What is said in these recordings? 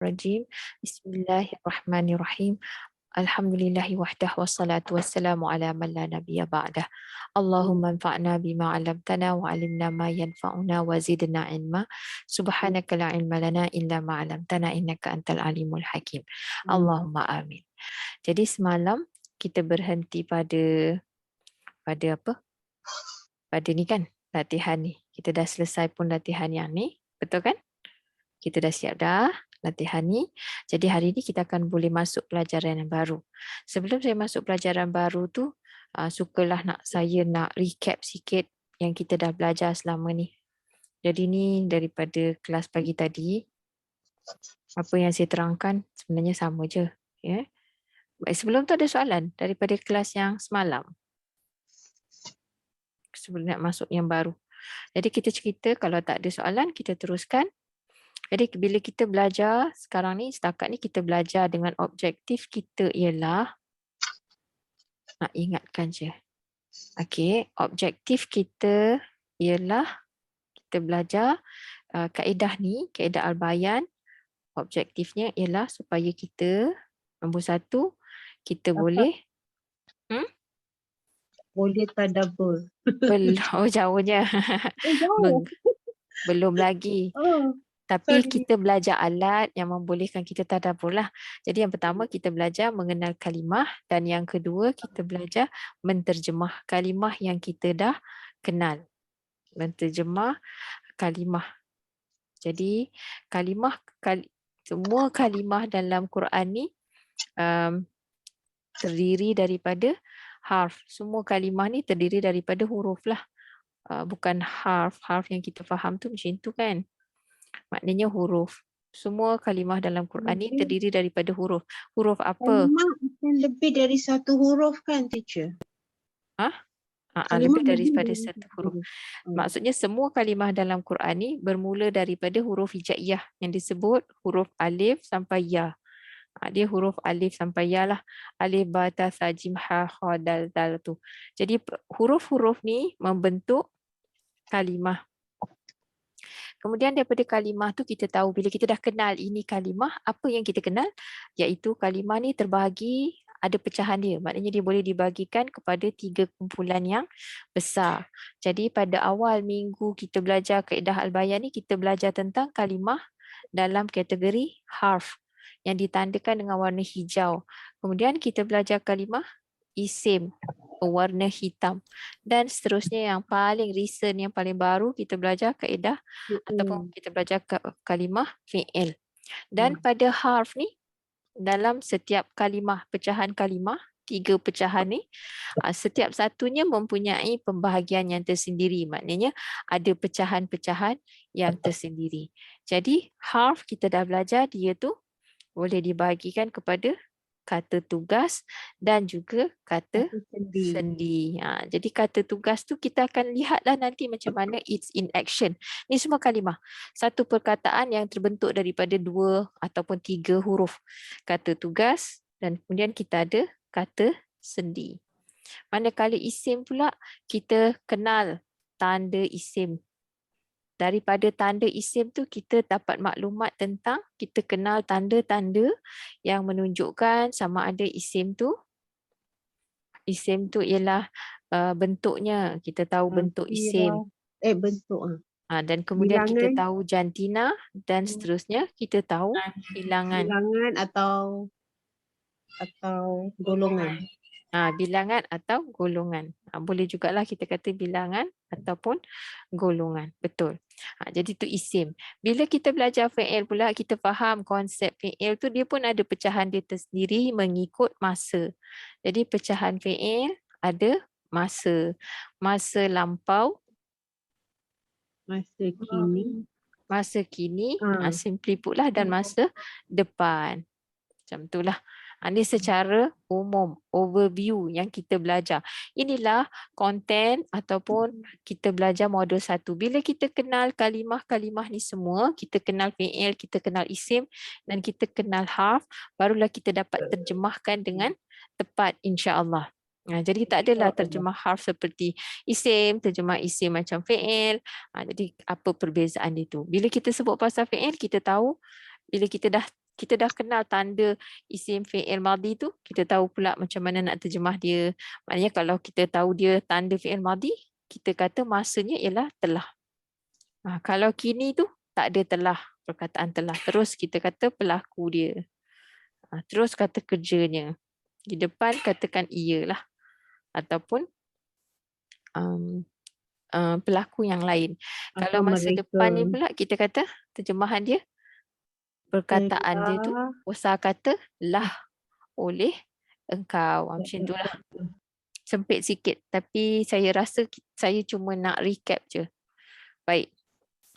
rajim. Bismillahirrahmanirrahim. Alhamdulillahi wahdah wassalatu wassalamu ala man la nabiyya ba'dah. Allahumma anfa'na bima 'allamtana wa 'allimna ma yanfa'una wa zidna ilma. Subhanaka la ilma lana illa ma 'allamtana innaka antal alimul hakim. Allahumma amin. Jadi semalam kita berhenti pada apa? Pada ni kan, latihan ni. Kita dah selesai pun latihan yang ni, betul kan? Kita dah siap dah latihan ni. Jadi hari ni kita akan boleh masuk pelajaran yang baru. Sebelum saya masuk pelajaran baru tu, saya nak recap sikit yang kita dah belajar selama ni. Jadi ni daripada kelas pagi tadi, apa yang saya terangkan sebenarnya sama je. Ya. Sebelum tu ada soalan daripada kelas yang semalam. Sebelum nak masuk yang baru. Jadi kita cerita, kalau tak ada soalan kita teruskan. Jadi bila kita belajar sekarang ni, setakat ni kita belajar dengan objektif kita ialah, nak ingatkan je. Okey, objektif kita ialah kita belajar kaedah ni, kaedah al-bayan. Objektifnya ialah supaya kita, nombor satu, kita boleh boleh tadabbur. Oh jauhnya. Jauh. Belum lagi. Tapi kita belajar alat yang membolehkan kita tadabbur lah. Jadi yang pertama kita belajar mengenal kalimah, dan yang kedua kita belajar menterjemah kalimah yang kita dah kenal. Menterjemah kalimah. Jadi semua kalimah dalam Quran ni terdiri daripada harf. Semua kalimah ni terdiri daripada huruf lah. Bukan harf. Harf yang kita faham tu macam tu kan. Maknanya huruf. Semua kalimah dalam Quran ni terdiri daripada huruf. Huruf apa? Kalimah akan lebih dari satu huruf kan, teacher? Lebih daripada satu huruf. Maksudnya semua kalimah dalam Quran ni bermula daripada huruf hijaiyah yang disebut huruf alif sampai ya. Dia huruf alif sampai ya lah. Alif, ba, ta, sa, jim, ha, kha, dal, dal tu. Jadi huruf-huruf ni membentuk kalimah. Kemudian daripada kalimah tu kita tahu, bila kita dah kenal ini kalimah, apa yang kita kenal? Iaitu kalimah ni terbahagi, ada pecahan dia. Maknanya dia boleh dibagikan kepada 3 kumpulan yang besar. Jadi pada awal minggu kita belajar kaedah al-bayan ni, kita belajar tentang kalimah dalam kategori harf yang ditandakan dengan warna hijau. Kemudian kita belajar kalimah isim warna hitam, dan seterusnya yang paling recent, yang paling baru kita belajar kaedah ataupun kita belajar kalimah fi'il. Dan pada harf ni, dalam setiap kalimah, pecahan kalimah, 3 pecahan ni, setiap satunya mempunyai pembahagian yang tersendiri. Maknanya ada pecahan-pecahan yang tersendiri. Jadi harf kita dah belajar, dia tu boleh dibahagikan kepada kata tugas dan juga kata sendi. Jadi kata tugas tu kita akan lihatlah nanti macam mana it's in action. Ni semua kalimah. Satu perkataan yang terbentuk daripada 2 ataupun 3 huruf. Kata tugas, dan kemudian kita ada kata sendi. Manakala isim pula, kita kenal tanda isim. Daripada tanda isim tu kita dapat maklumat tentang, kita kenal tanda-tanda yang menunjukkan sama ada isim tu ialah bentuknya. Kita tahu bentuk isim. Bentuk. Dan kemudian bilangan, kita tahu jantina, dan seterusnya kita tahu bilangan. Bilangan atau golongan. Bilangan atau golongan. Boleh jugalah kita kata bilangan ataupun golongan. Betul. Jadi tu isim. Bila kita belajar fi'il pula, kita faham konsep fi'il tu dia pun ada pecahan dia tersendiri mengikut masa. Jadi pecahan fi'il ada masa. Masa lampau. Masa kini. Simply put lah, dan masa depan. Macam itulah. Ini secara umum, overview yang kita belajar. Inilah konten ataupun kita belajar modul 1. Bila kita kenal kalimah-kalimah ni semua, kita kenal fi'il, kita kenal isim, dan kita kenal harf, barulah kita dapat terjemahkan dengan tepat, insya-Allah. Jadi tak adalah terjemah harf seperti isim, terjemah isim macam fi'il. Jadi apa perbezaan itu? Bila kita sebut pasal fi'il, kita tahu bila kita dah kita dah kenal tanda isim fi'il madhi tu, kita tahu pula macam mana nak terjemah dia. Maknanya kalau kita tahu dia tanda fi'il madhi, kita kata masanya ialah telah. Kalau kini tu tak ada telah, perkataan telah. Terus kita kata pelaku dia. Terus kata kerjanya. Di depan katakan ia lah. Ataupun pelaku yang lain. Kalau Atau masa mereka depan ni pula kita kata terjemahan dia, perkataan dia tu telah usah kata lah oleh engkau. Macam tu lah. Sempit sikit tapi saya rasa saya cuma nak recap je. Baik.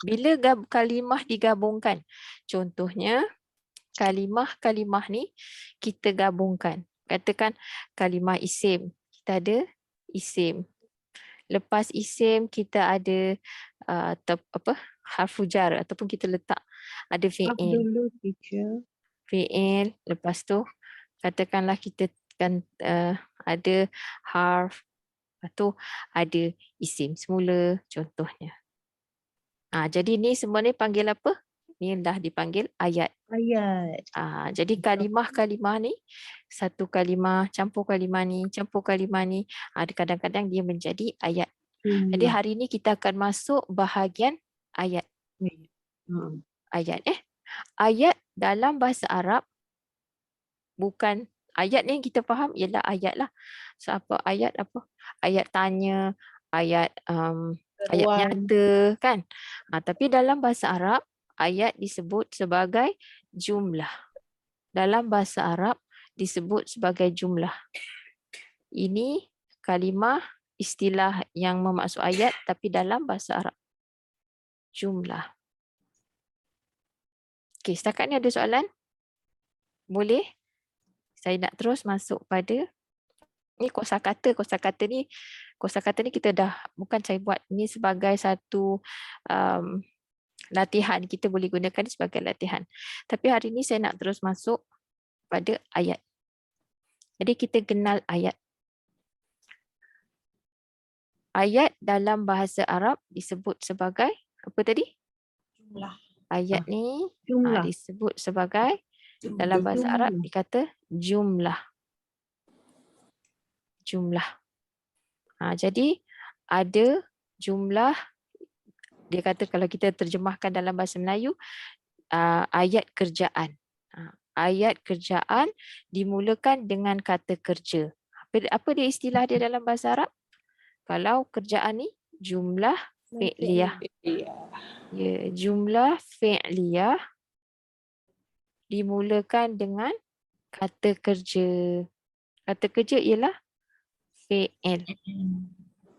Bila kalimah digabungkan, contohnya kalimah-kalimah ni kita gabungkan. Katakan kalimah isim. Kita ada isim. Lepas isim kita ada harfu jar ataupun kita letak ada fi'il. dulu teacher. Fi'il. Lepas tu katakanlah kita kan ada harf. Lepas tu ada isim semula contohnya. Jadi ni semua ni panggil apa? Ni dah dipanggil ayat. Ayat. Jadi kalimah-kalimah ni, satu kalimah, campur kalimah ni, kadang-kadang dia menjadi ayat. Jadi hari ni kita akan masuk bahagian ayat. Ayat Ayat dalam bahasa Arab, bukan ayat ni yang kita faham ialah ayat lah. So apa ayat apa? Ayat tanya, ayat ayat nyata kan. Tapi dalam bahasa Arab, ayat disebut sebagai jumlah. Dalam bahasa Arab disebut sebagai jumlah. Ini kalimah istilah yang bermaksud ayat tapi dalam bahasa Arab. Jumlah. Okey, setakat ni ada soalan? Boleh? Saya nak terus masuk pada ni kosakata. Kosakata ni kita dah, bukan saya buat ni sebagai satu latihan. Kita boleh gunakan ni sebagai latihan. Tapi hari ni saya nak terus masuk pada ayat. Jadi kita kenal ayat. Ayat dalam bahasa Arab disebut sebagai apa tadi? Jumlah. Ayat ni Jumlah. disebut sebagai dalam bahasa Arab dikata jumlah. Jumlah. Jadi ada jumlah, dia kata kalau kita terjemahkan dalam bahasa Melayu, ayat kerjaan. Ayat kerjaan dimulakan dengan kata kerja. Apa dia istilah dia dalam bahasa Arab? Kalau kerjaan ni jumlah fi'liyah. Ya, jumlah fi'liyah dimulakan dengan kata kerja. Kata kerja ialah fi'il.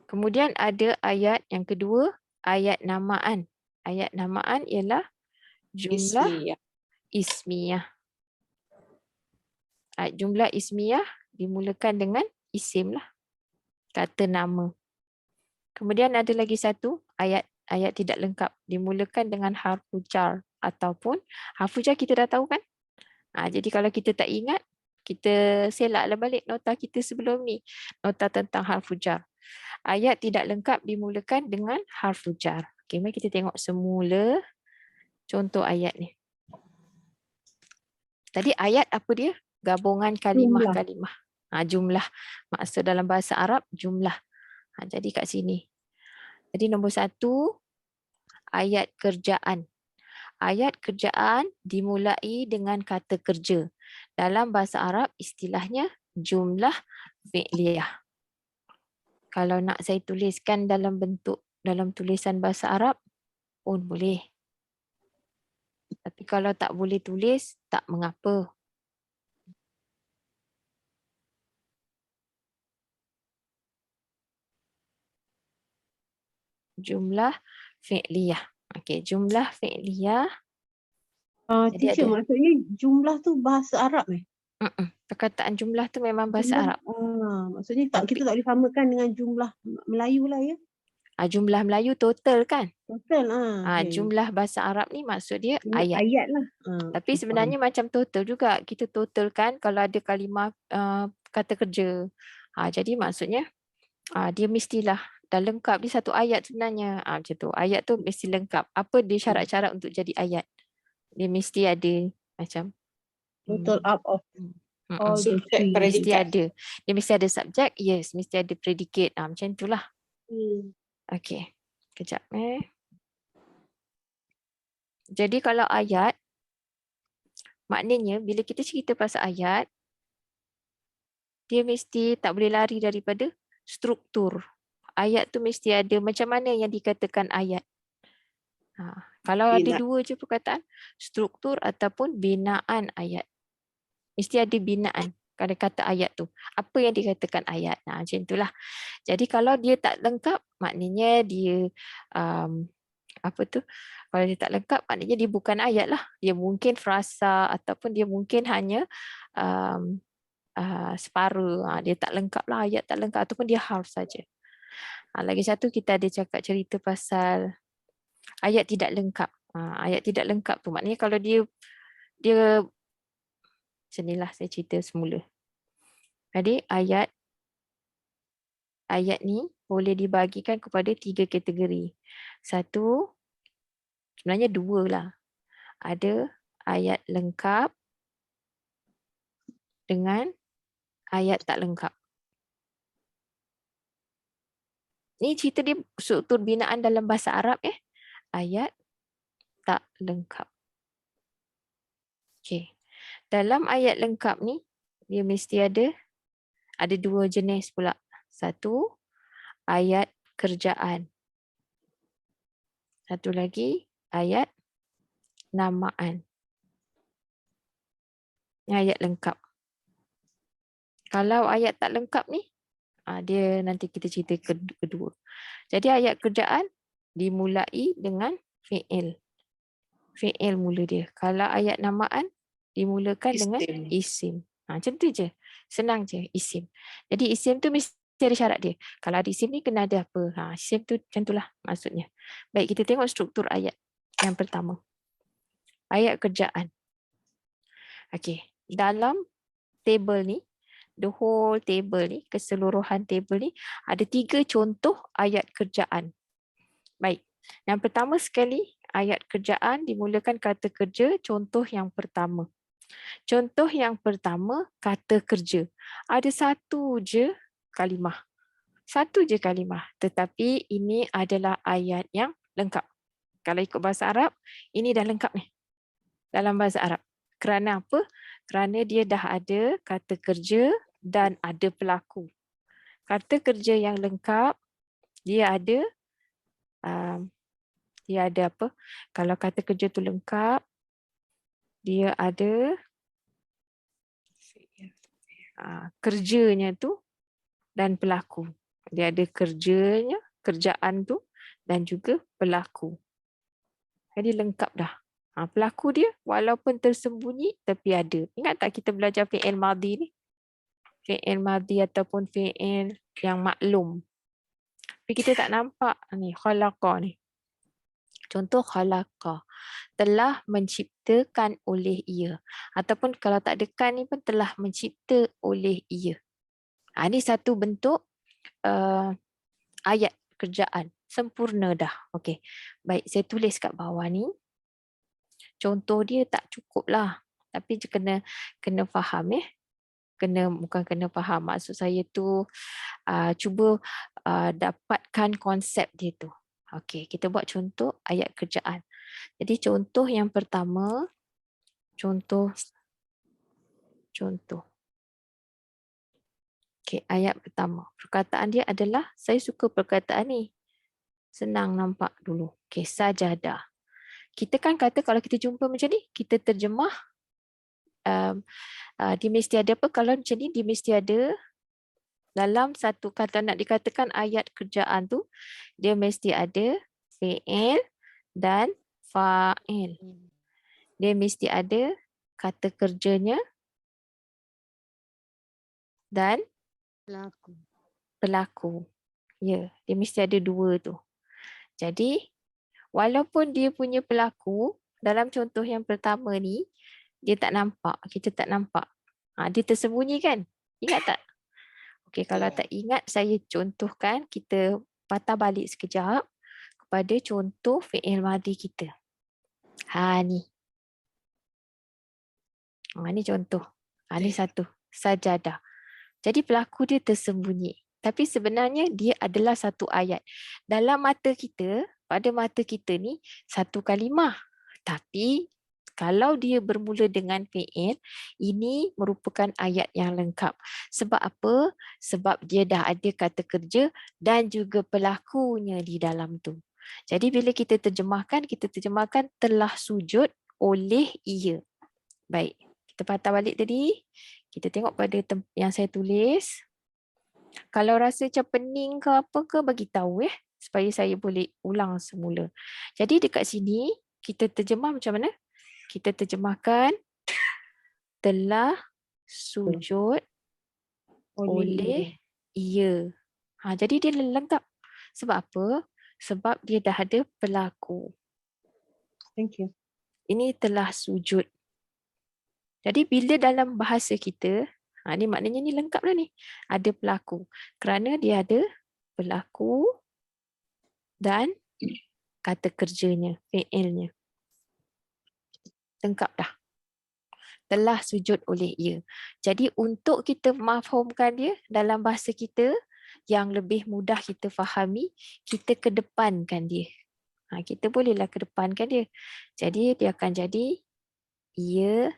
Kemudian ada ayat yang kedua, ayat namaan. Ayat namaan ialah jumlah ismiyah. Jumlah ismiyah dimulakan dengan isim lah. Kata nama. Kemudian ada lagi satu ayat tidak lengkap dimulakan dengan harfu jar ataupun harfu jar kita dah tahu kan? Jadi kalau kita tak ingat, kita selaklah balik nota kita sebelum ni. Nota tentang harfu jar. Ayat tidak lengkap dimulakan dengan harfu jar. Okey, mari kita tengok semula contoh ayat ni. Tadi ayat apa dia? Gabungan kalimah-kalimah. Jumlah. Maksud dalam bahasa Arab jumlah. Jadi kat sini. Jadi nombor 1, ayat kerjaan. Ayat kerjaan dimulai dengan kata kerja. Dalam bahasa Arab istilahnya jumlah fi'liyah. Kalau nak saya tuliskan dalam tulisan bahasa Arab pun boleh. Tapi kalau tak boleh tulis, tak mengapa. Jumlah fi'liyah. Okey, jumlah fi'liyah. Teacher, maksudnya jumlah tu bahasa Arab Perkataan jumlah tu memang bahasa Arab. Maksudnya kita tak boleh samakan dengan jumlah Melayu lah ya? Jumlah Melayu total kan? Total. Jumlah bahasa Arab ni maksud dia ayat. Ayat lah. Tapi sebenarnya macam total juga. Kita totalkan kalau ada kalimah kata kerja. Jadi maksudnya dia mestilah dah lengkap di satu ayat sebenarnya. Macam tu. Ayat tu mesti lengkap. Apa dia syarat-syarat untuk jadi ayat? Dia mesti ada macam Total up of all the Subjek, three. Mesti predikat. ada. Dia mesti ada subjek, yes. Mesti ada predicate. Macam itulah. Okey. Kejap Jadi kalau ayat, maknanya bila kita cerita pasal ayat, dia mesti tak boleh lari daripada struktur. Ayat tu mesti ada macam mana yang dikatakan ayat. Kalau ada dua je perkataan, struktur ataupun binaan ayat. Mesti ada binaan pada kata ayat tu. Apa yang dikatakan ayat. Macam itulah. Jadi kalau dia tak lengkap, maknanya dia apa tu? Kalau dia tak lengkap, maknanya dia bukan ayat lah. Dia mungkin frasa ataupun dia mungkin hanya separuh. Dia tak lengkap lah, ayat tak lengkap ataupun dia harf saja. Lagi satu kita ada cakap cerita pasal ayat tidak lengkap. Ayat tidak lengkap tu maknanya kalau dia macam inilah saya cerita semula. Jadi ayat ni boleh dibahagikan kepada 3 kategori. Satu, sebenarnya 2 lah. Ada ayat lengkap dengan ayat tak lengkap. Ni cerita dia struktur binaan dalam bahasa Arab ayat tak lengkap. Okey. Dalam ayat lengkap ni, dia mesti ada 2 jenis pula. Satu, ayat kerjaan. Satu lagi, ayat namaan. Ini ayat lengkap. Kalau ayat tak lengkap ni, dia nanti kita cerita kedua. Jadi ayat kerjaan dimulai dengan fi'il. Fi'il mula dia. Kalau ayat namaan, dimulakan dengan isim. Macam tu je. Senang je isim. Jadi isim tu mesti ada syarat dia. Kalau ada isim ni kena ada apa. Isim tu macam itulah maksudnya. Baik, kita tengok struktur ayat yang pertama. Ayat kerjaan. Okey. Dalam table ni, the whole table ni, keseluruhan table ni, ada 3 contoh ayat kerjaan. Baik. Yang pertama sekali, ayat kerjaan dimulakan kata kerja, contoh yang pertama. Contoh yang pertama, kata kerja. Ada satu je kalimah. Satu je kalimah. Tetapi ini adalah ayat yang lengkap. Kalau ikut bahasa Arab, ini dah lengkap ni. Dalam bahasa Arab. Kerana apa? Kerana dia dah ada kata kerja dan ada pelaku. Kata kerja yang lengkap, dia ada apa? Kalau kata kerja tu lengkap, dia ada kerjanya tu dan pelaku. Dia ada kerjanya, kerjaan tu dan juga pelaku. Jadi lengkap dah. Pelaku dia walaupun tersembunyi tapi ada. Ingat tak kita belajar fi'il madhi ni? Fi'il madhi ataupun fi'il yang maklum. Tapi kita tak nampak ni, khalaqa ni. Contoh khalaqa. Telah menciptakan oleh ia. Ataupun kalau tak ada kan ni pun telah mencipta oleh ia. Ini satu bentuk ayat kerjaan. Sempurna dah. Okey. Baik, saya tulis kat bawah ni. Contoh dia tak cukup lah. Tapi kena faham bukan kena faham. Maksud saya tu cuba dapatkan konsep dia tu. Okey, kita buat contoh ayat kerjaan. Jadi contoh yang pertama, contoh. Okey, ayat pertama. Perkataan dia adalah, saya suka perkataan ni. Senang nampak dulu. Okey, sajadah. Kita kan kata kalau kita jumpa macam ni, kita terjemah. Dia mesti ada apa? Kalau macam ni, dia mesti ada dalam satu kata nak dikatakan ayat kerjaan tu, dia mesti ada fi'il dan fa'il. Dia mesti ada kata kerjanya dan pelaku. Ya, dia mesti ada 2 tu. Jadi, walaupun dia punya pelaku, dalam contoh yang pertama ni, dia tak nampak. Kita tak nampak. Dia tersembunyi kan? Ingat tak? Okey, kalau tak ingat, saya contohkan. Kita patah balik sekejap kepada contoh fi'il madhi kita. Ni. Ini contoh. Ini satu. Sajadah. Jadi pelaku dia tersembunyi. Tapi sebenarnya dia adalah satu ayat. Dalam mata kita, pada mata kita ni satu kalimah. Tapi kalau dia bermula dengan fi'il, ini merupakan ayat yang lengkap. Sebab apa? Sebab dia dah ada kata kerja dan juga pelakunya di dalam tu. Jadi bila kita terjemahkan telah sujud oleh ia. Baik, kita patah balik tadi. Kita tengok pada yang saya tulis. Kalau rasa macam pening ke apa ke, bagi tahu supaya saya boleh ulang semula. Jadi dekat sini kita terjemah macam mana? Kita terjemahkan telah sujud oleh ia. Jadi dia lengkap. Sebab apa? Sebab dia dah ada pelaku. Thank you. Ini telah sujud. Jadi bila dalam bahasa kita, ni maknanya ni lengkap dah ni. Ada pelaku. Kerana dia ada pelaku dan kata kerjanya, fi'ilnya. Lengkap dah. Telah sujud oleh ia. Jadi untuk kita mafhumkan dia dalam bahasa kita, yang lebih mudah kita fahami, kita kedepankan dia. Kita bolehlah kedepankan dia. Jadi dia akan jadi ia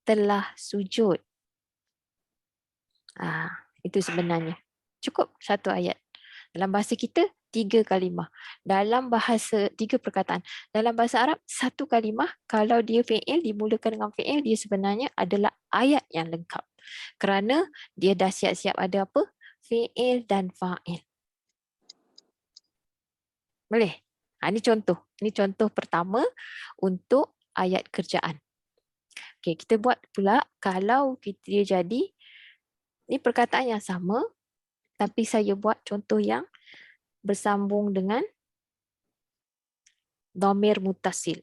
telah sujud. Itu sebenarnya. Cukup satu ayat. Dalam bahasa kita, 3 kalimah. Dalam bahasa, 3 perkataan. Dalam bahasa Arab, 1 kalimah. Kalau dia fi'il, dimulakan dengan fi'il, dia sebenarnya adalah ayat yang lengkap. Kerana dia dah siap-siap ada apa? Fi'il dan fa'il. Boleh? Ini contoh. Ini contoh pertama untuk ayat kerjaan. Okey, kita buat pula kalau dia jadi, ini perkataan yang sama, tapi saya buat contoh yang bersambung dengan dhamir muttasil.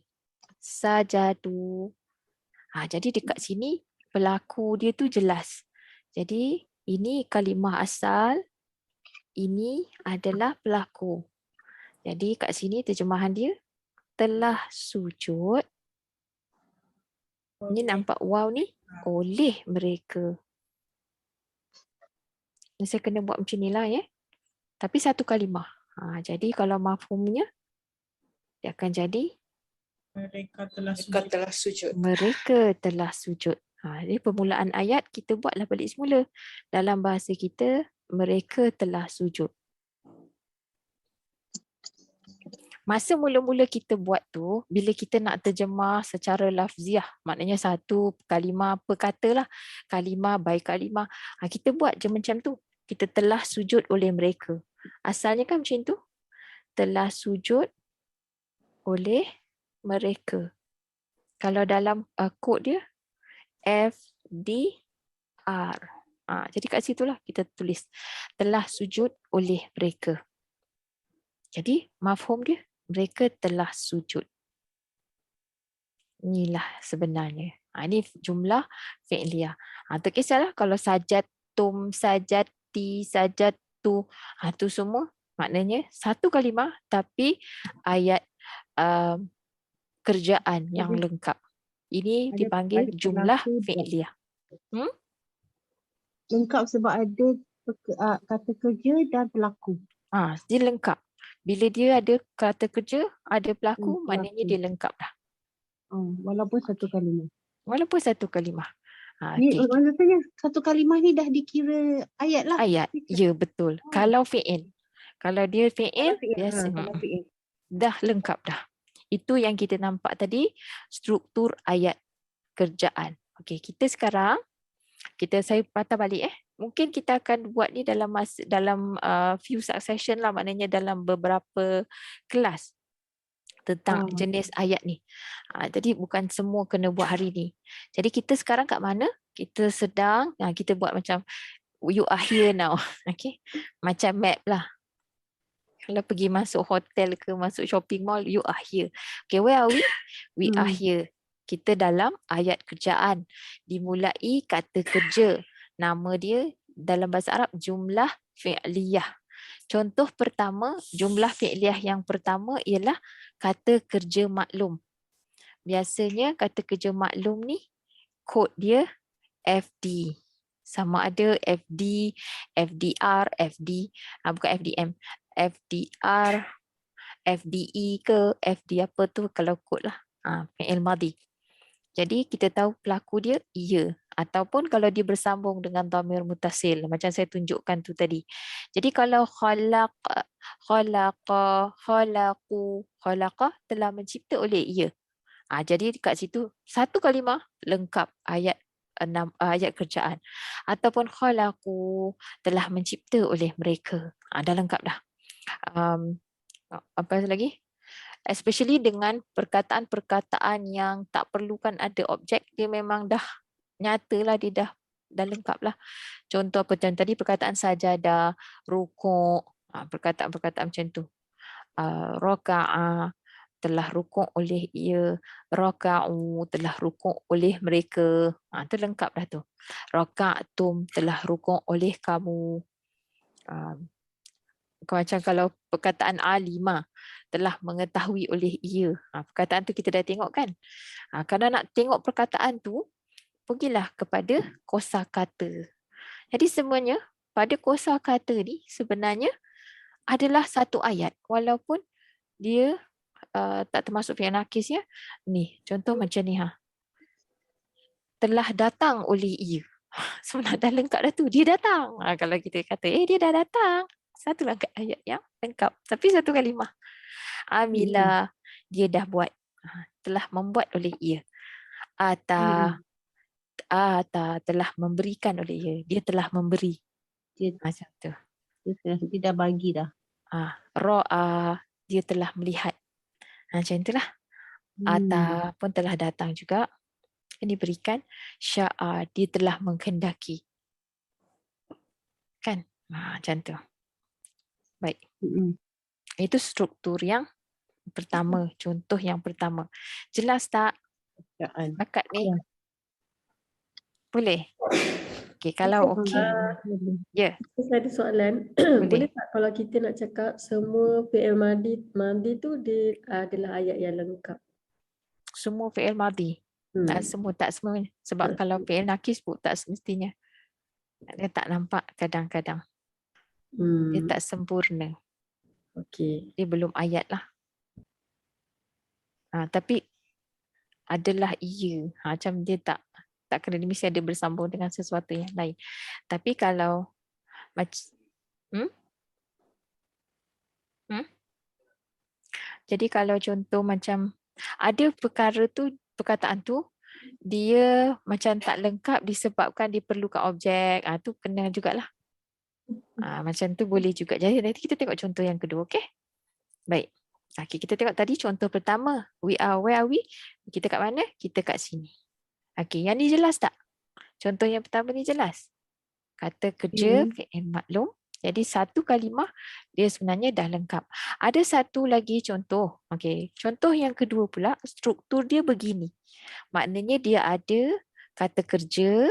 Sajadu. Jadi dekat sini pelaku dia tu jelas. Jadi ini kalimah asal, ini adalah pelaku. Jadi kat sini terjemahan dia telah sujud. Ini nampak waw ni oleh mereka. Saya kena buat macam ni lah Tapi satu kalimah. Jadi kalau mafhumnya, dia akan jadi mereka telah sujud. Mereka telah sujud. Jadi permulaan ayat kita buatlah balik semula. Dalam bahasa kita, mereka telah sujud. Masa mula-mula kita buat tu, bila kita nak terjemah secara lafziah, maknanya satu kalimah per kata lah, kalimah by kalimah, kita buat je macam tu. Kita telah sujud oleh mereka. Asalnya kan macam tu. Telah sujud oleh mereka. Kalau dalam kod dia, FDR. Jadi kat situlah kita tulis. Telah sujud oleh mereka. Jadi mafhum dia, mereka telah sujud. Inilah sebenarnya. Ini jumlah fi'liyah. Tak kisahlah kalau sajatum, sajati, sajatu. Tu semua maknanya satu kalimah tapi ayat kerjaan yang lengkap. Ini dipanggil jumlah fi'liyah. Lengkap sebab ada kata kerja dan pelaku. Dia lengkap. Bila dia ada kata kerja, ada pelaku, maknanya dia lengkap dah. Walaupun satu kalimah. Walaupun satu kalimah. Ni maksudnya satu kalimah ni dah dikira ayat lah. Ayat, ya betul. Kalau fi'il. Kalau dia fi'il, dah lengkap dah. Itu yang kita nampak tadi, struktur ayat kerjaan. Okey, kita sekarang, saya patah balik Mungkin kita akan buat ni dalam few succession lah, maknanya dalam beberapa kelas tentang jenis ayat ni. Jadi bukan semua kena buat hari ni. Jadi kita sekarang kat mana? Kita sedang, kita buat macam you are here now. Okay? Macam map lah. Kalau pergi masuk hotel ke masuk shopping mall, you are here. Okay, where are we? We are here. Kita dalam ayat kerjaan. Dimulai kata kerja. Nama dia dalam bahasa Arab jumlah fi'liyah. Contoh pertama, jumlah fi'liyah yang pertama ialah kata kerja maklum. Biasanya kata kerja maklum ni kod dia FD. Sama ada FD, FDR, FD, bukan FDM, FDR, FDE ke FD apa tu kalau kod lah. Fi'il madhi. Jadi kita tahu pelaku dia ia, ataupun kalau dia bersambung dengan dhamir mutasil macam saya tunjukkan tu tadi. Jadi kalau khalaqa, khalaqu, khalaqa telah mencipta oleh ia. Jadi dekat situ satu kalimah lengkap ayat 6 ayat kerjaan. Ataupun khalaqu telah mencipta oleh mereka. Dah lengkap dah. Apa lagi? Especially dengan perkataan-perkataan yang tak perlukan ada objek, dia memang dah nyata lah, dia dah lengkap lah. Contoh apa macam tadi perkataan sajadah, rukuk, perkataan-perkataan macam tu. Raka'a telah rukuk oleh ia, raka'u telah rukuk oleh mereka. Tu lengkap dah tu. Raka'tum telah rukuk oleh kamu. Macam kalau perkataan alimah telah mengetahui oleh ia. Perkataan tu kita dah tengok kan. Kalau nak tengok perkataan tu, pergilah kepada kosakata. Jadi semuanya pada kosakata ni sebenarnya adalah satu ayat. Walaupun dia tak termasuk fi'il nakis ya. Ni, contoh macam ni. Telah datang oleh ia. Sebenarnya dah lengkap dah tu. Dia datang. Kalau kita kata, dia dah datang. Satu langkah ayat yang lengkap. Tapi satu kalimah. Amila, dia dah buat. Telah membuat oleh ia. Ata, telah memberikan oleh ia. Dia telah memberi. Macam tu. Dia dah bagi dah. Ro'a, dia telah melihat. Macam itulah. Ata pun telah datang juga. Ini berikan. Sya'a, dia telah menghendaki. Kan? Macam tu. Baik. Itu struktur yang pertama. Contoh yang pertama. Jelas tak? Bakat ni? Boleh? Okey, kalau okey. Ya. Saya ada soalan. Boleh tak kalau kita nak cakap semua fi'il madhi tu dia adalah ayat yang lengkap? Semua fi'il madhi. Semua tak semua. Sebab kalau fi'il nakis pun tak semestinya. Dia tak nampak kadang-kadang. Dia tak sempurna. Okey. Dia belum ayat lah. Tapi adalah ia. Macam dia tak kena mesti ada bersambung dengan sesuatu yang lain. Tapi kalau jadi kalau contoh macam ada perkataan tu dia macam tak lengkap disebabkan diperlukan objek, tu kena jugalah. Macam tu boleh juga. Jadi nanti kita tengok contoh yang kedua, okey? Baik. Okay, kita tengok tadi contoh pertama. Where are we? Kita kat mana? Kita kat sini. Okey, yang ni jelas tak? Contoh yang pertama ni jelas. Kata kerja, fi'il maklum. Jadi satu kalimah dia sebenarnya dah lengkap. Ada satu lagi contoh. Okey, contoh yang kedua pula, struktur dia begini. Maknanya dia ada kata kerja,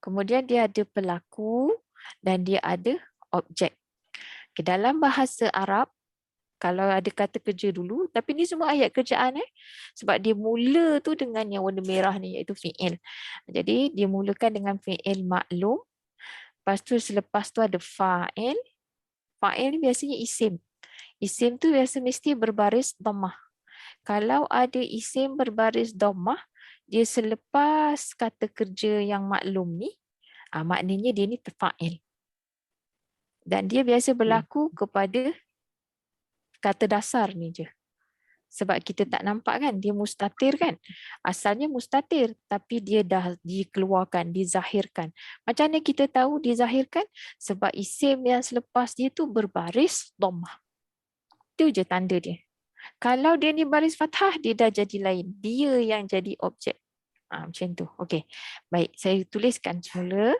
kemudian dia ada pelaku dan dia ada objek. Dalam bahasa Arab, kalau ada kata kerja dulu, tapi ni semua ayat kerjaan sebab dia mula tu dengan yang warna merah ni iaitu fi'il. Jadi dia mulakan dengan fi'il maklum. Lepas tu selepas tu ada fa'il. Fa'il ni biasanya isim. Isim tu biasa mesti berbaris dhammah. Kalau ada isim berbaris dhammah, dia selepas kata kerja yang maklum ni, maknanya dia ni fa'il. Dan dia biasa berlaku kepada kata dasar ni je. Sebab kita tak nampak kan, dia mustatir kan. Asalnya mustatir, tapi dia dah dikeluarkan, dizahirkan. Macam mana kita tahu dizahirkan? Sebab isim yang selepas dia tu berbaris dhammah. Itu je tanda dia. Kalau dia ni baris fathah, dia dah jadi lain. Dia yang jadi objek. Macam tu. Okey. Baik, saya tuliskan semula.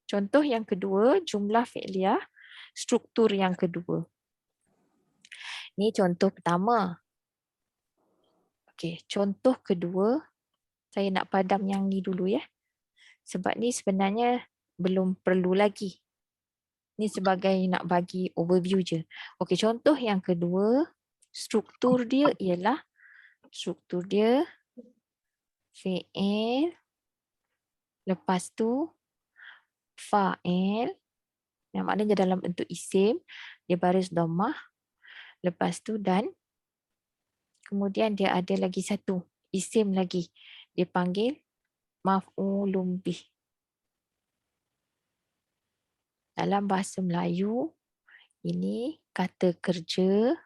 Contoh yang kedua, jumlah fi'liyah, struktur yang kedua. Ini contoh pertama. Okey, contoh kedua, saya nak padam yang ni dulu ya. Sebab ni sebenarnya belum perlu lagi. Ni sebagai nak bagi overview je. Okey, contoh yang kedua, struktur dia ialah fi'il Lepas tu fa'il, yang maknanya dalam bentuk isim, dia baris dhammah. Lepas tu dan kemudian dia ada lagi satu isim lagi. Dia panggil maf'ulun bih. Dalam bahasa Melayu, ini kata kerja,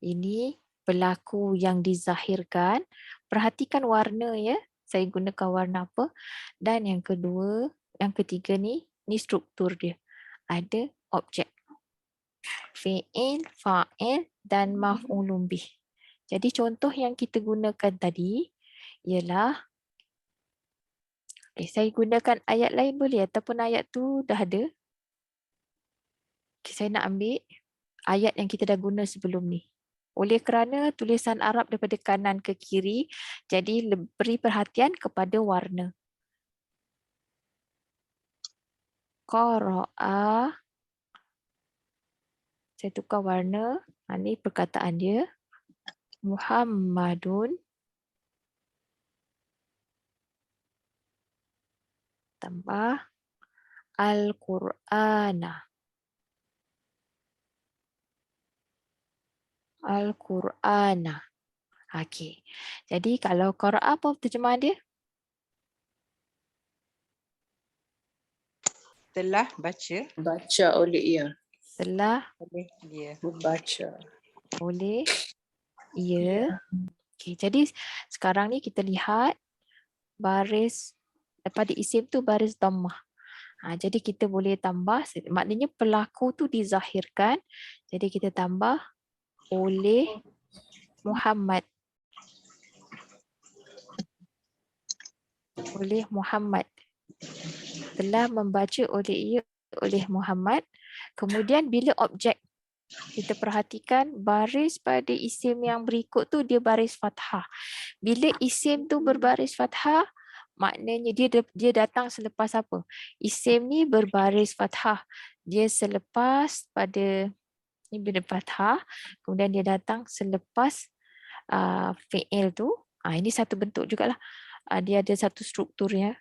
ini pelaku yang dizahirkan. Perhatikan warna ya. Saya gunakan warna apa. Dan yang kedua, yang ketiga ni struktur dia. Ada objek. Fi'il, fa'il dan maf'ulun bih. Jadi contoh yang kita gunakan tadi ialah, saya gunakan ayat lain boleh ataupun ayat tu dah ada. Saya nak ambil ayat yang kita dah guna sebelum ni. Oleh kerana tulisan Arab daripada kanan ke kiri, jadi beri perhatian kepada warna. Qara'a. Saya tukar warna. Ini perkataan dia. Muhammadun. Tambah Al-Qur'ana. Al-Qur'ana. Okey. Jadi kalau qara'a apa terjemahan dia? Telah baca. Baca oleh ia. Telah Oleh dia. Membaca. oleh ia. Okey. Jadi sekarang ni kita lihat baris pada isim tu baris dhammah. Jadi kita boleh tambah, maknanya pelaku tu dizahirkan. Jadi kita tambah oleh Muhammad. Oleh Muhammad. Telah membaca oleh ia oleh Muhammad. Kemudian bila objek, kita perhatikan baris pada isim yang berikut tu dia baris fathah. Bila isim tu berbaris fathah, maknanya dia datang selepas apa? Isim ni berbaris fathah. Dia selepas pada ni bila fathah, kemudian dia datang selepas fi'il tu. Ini satu bentuk jugalah. Dia ada satu struktur ya.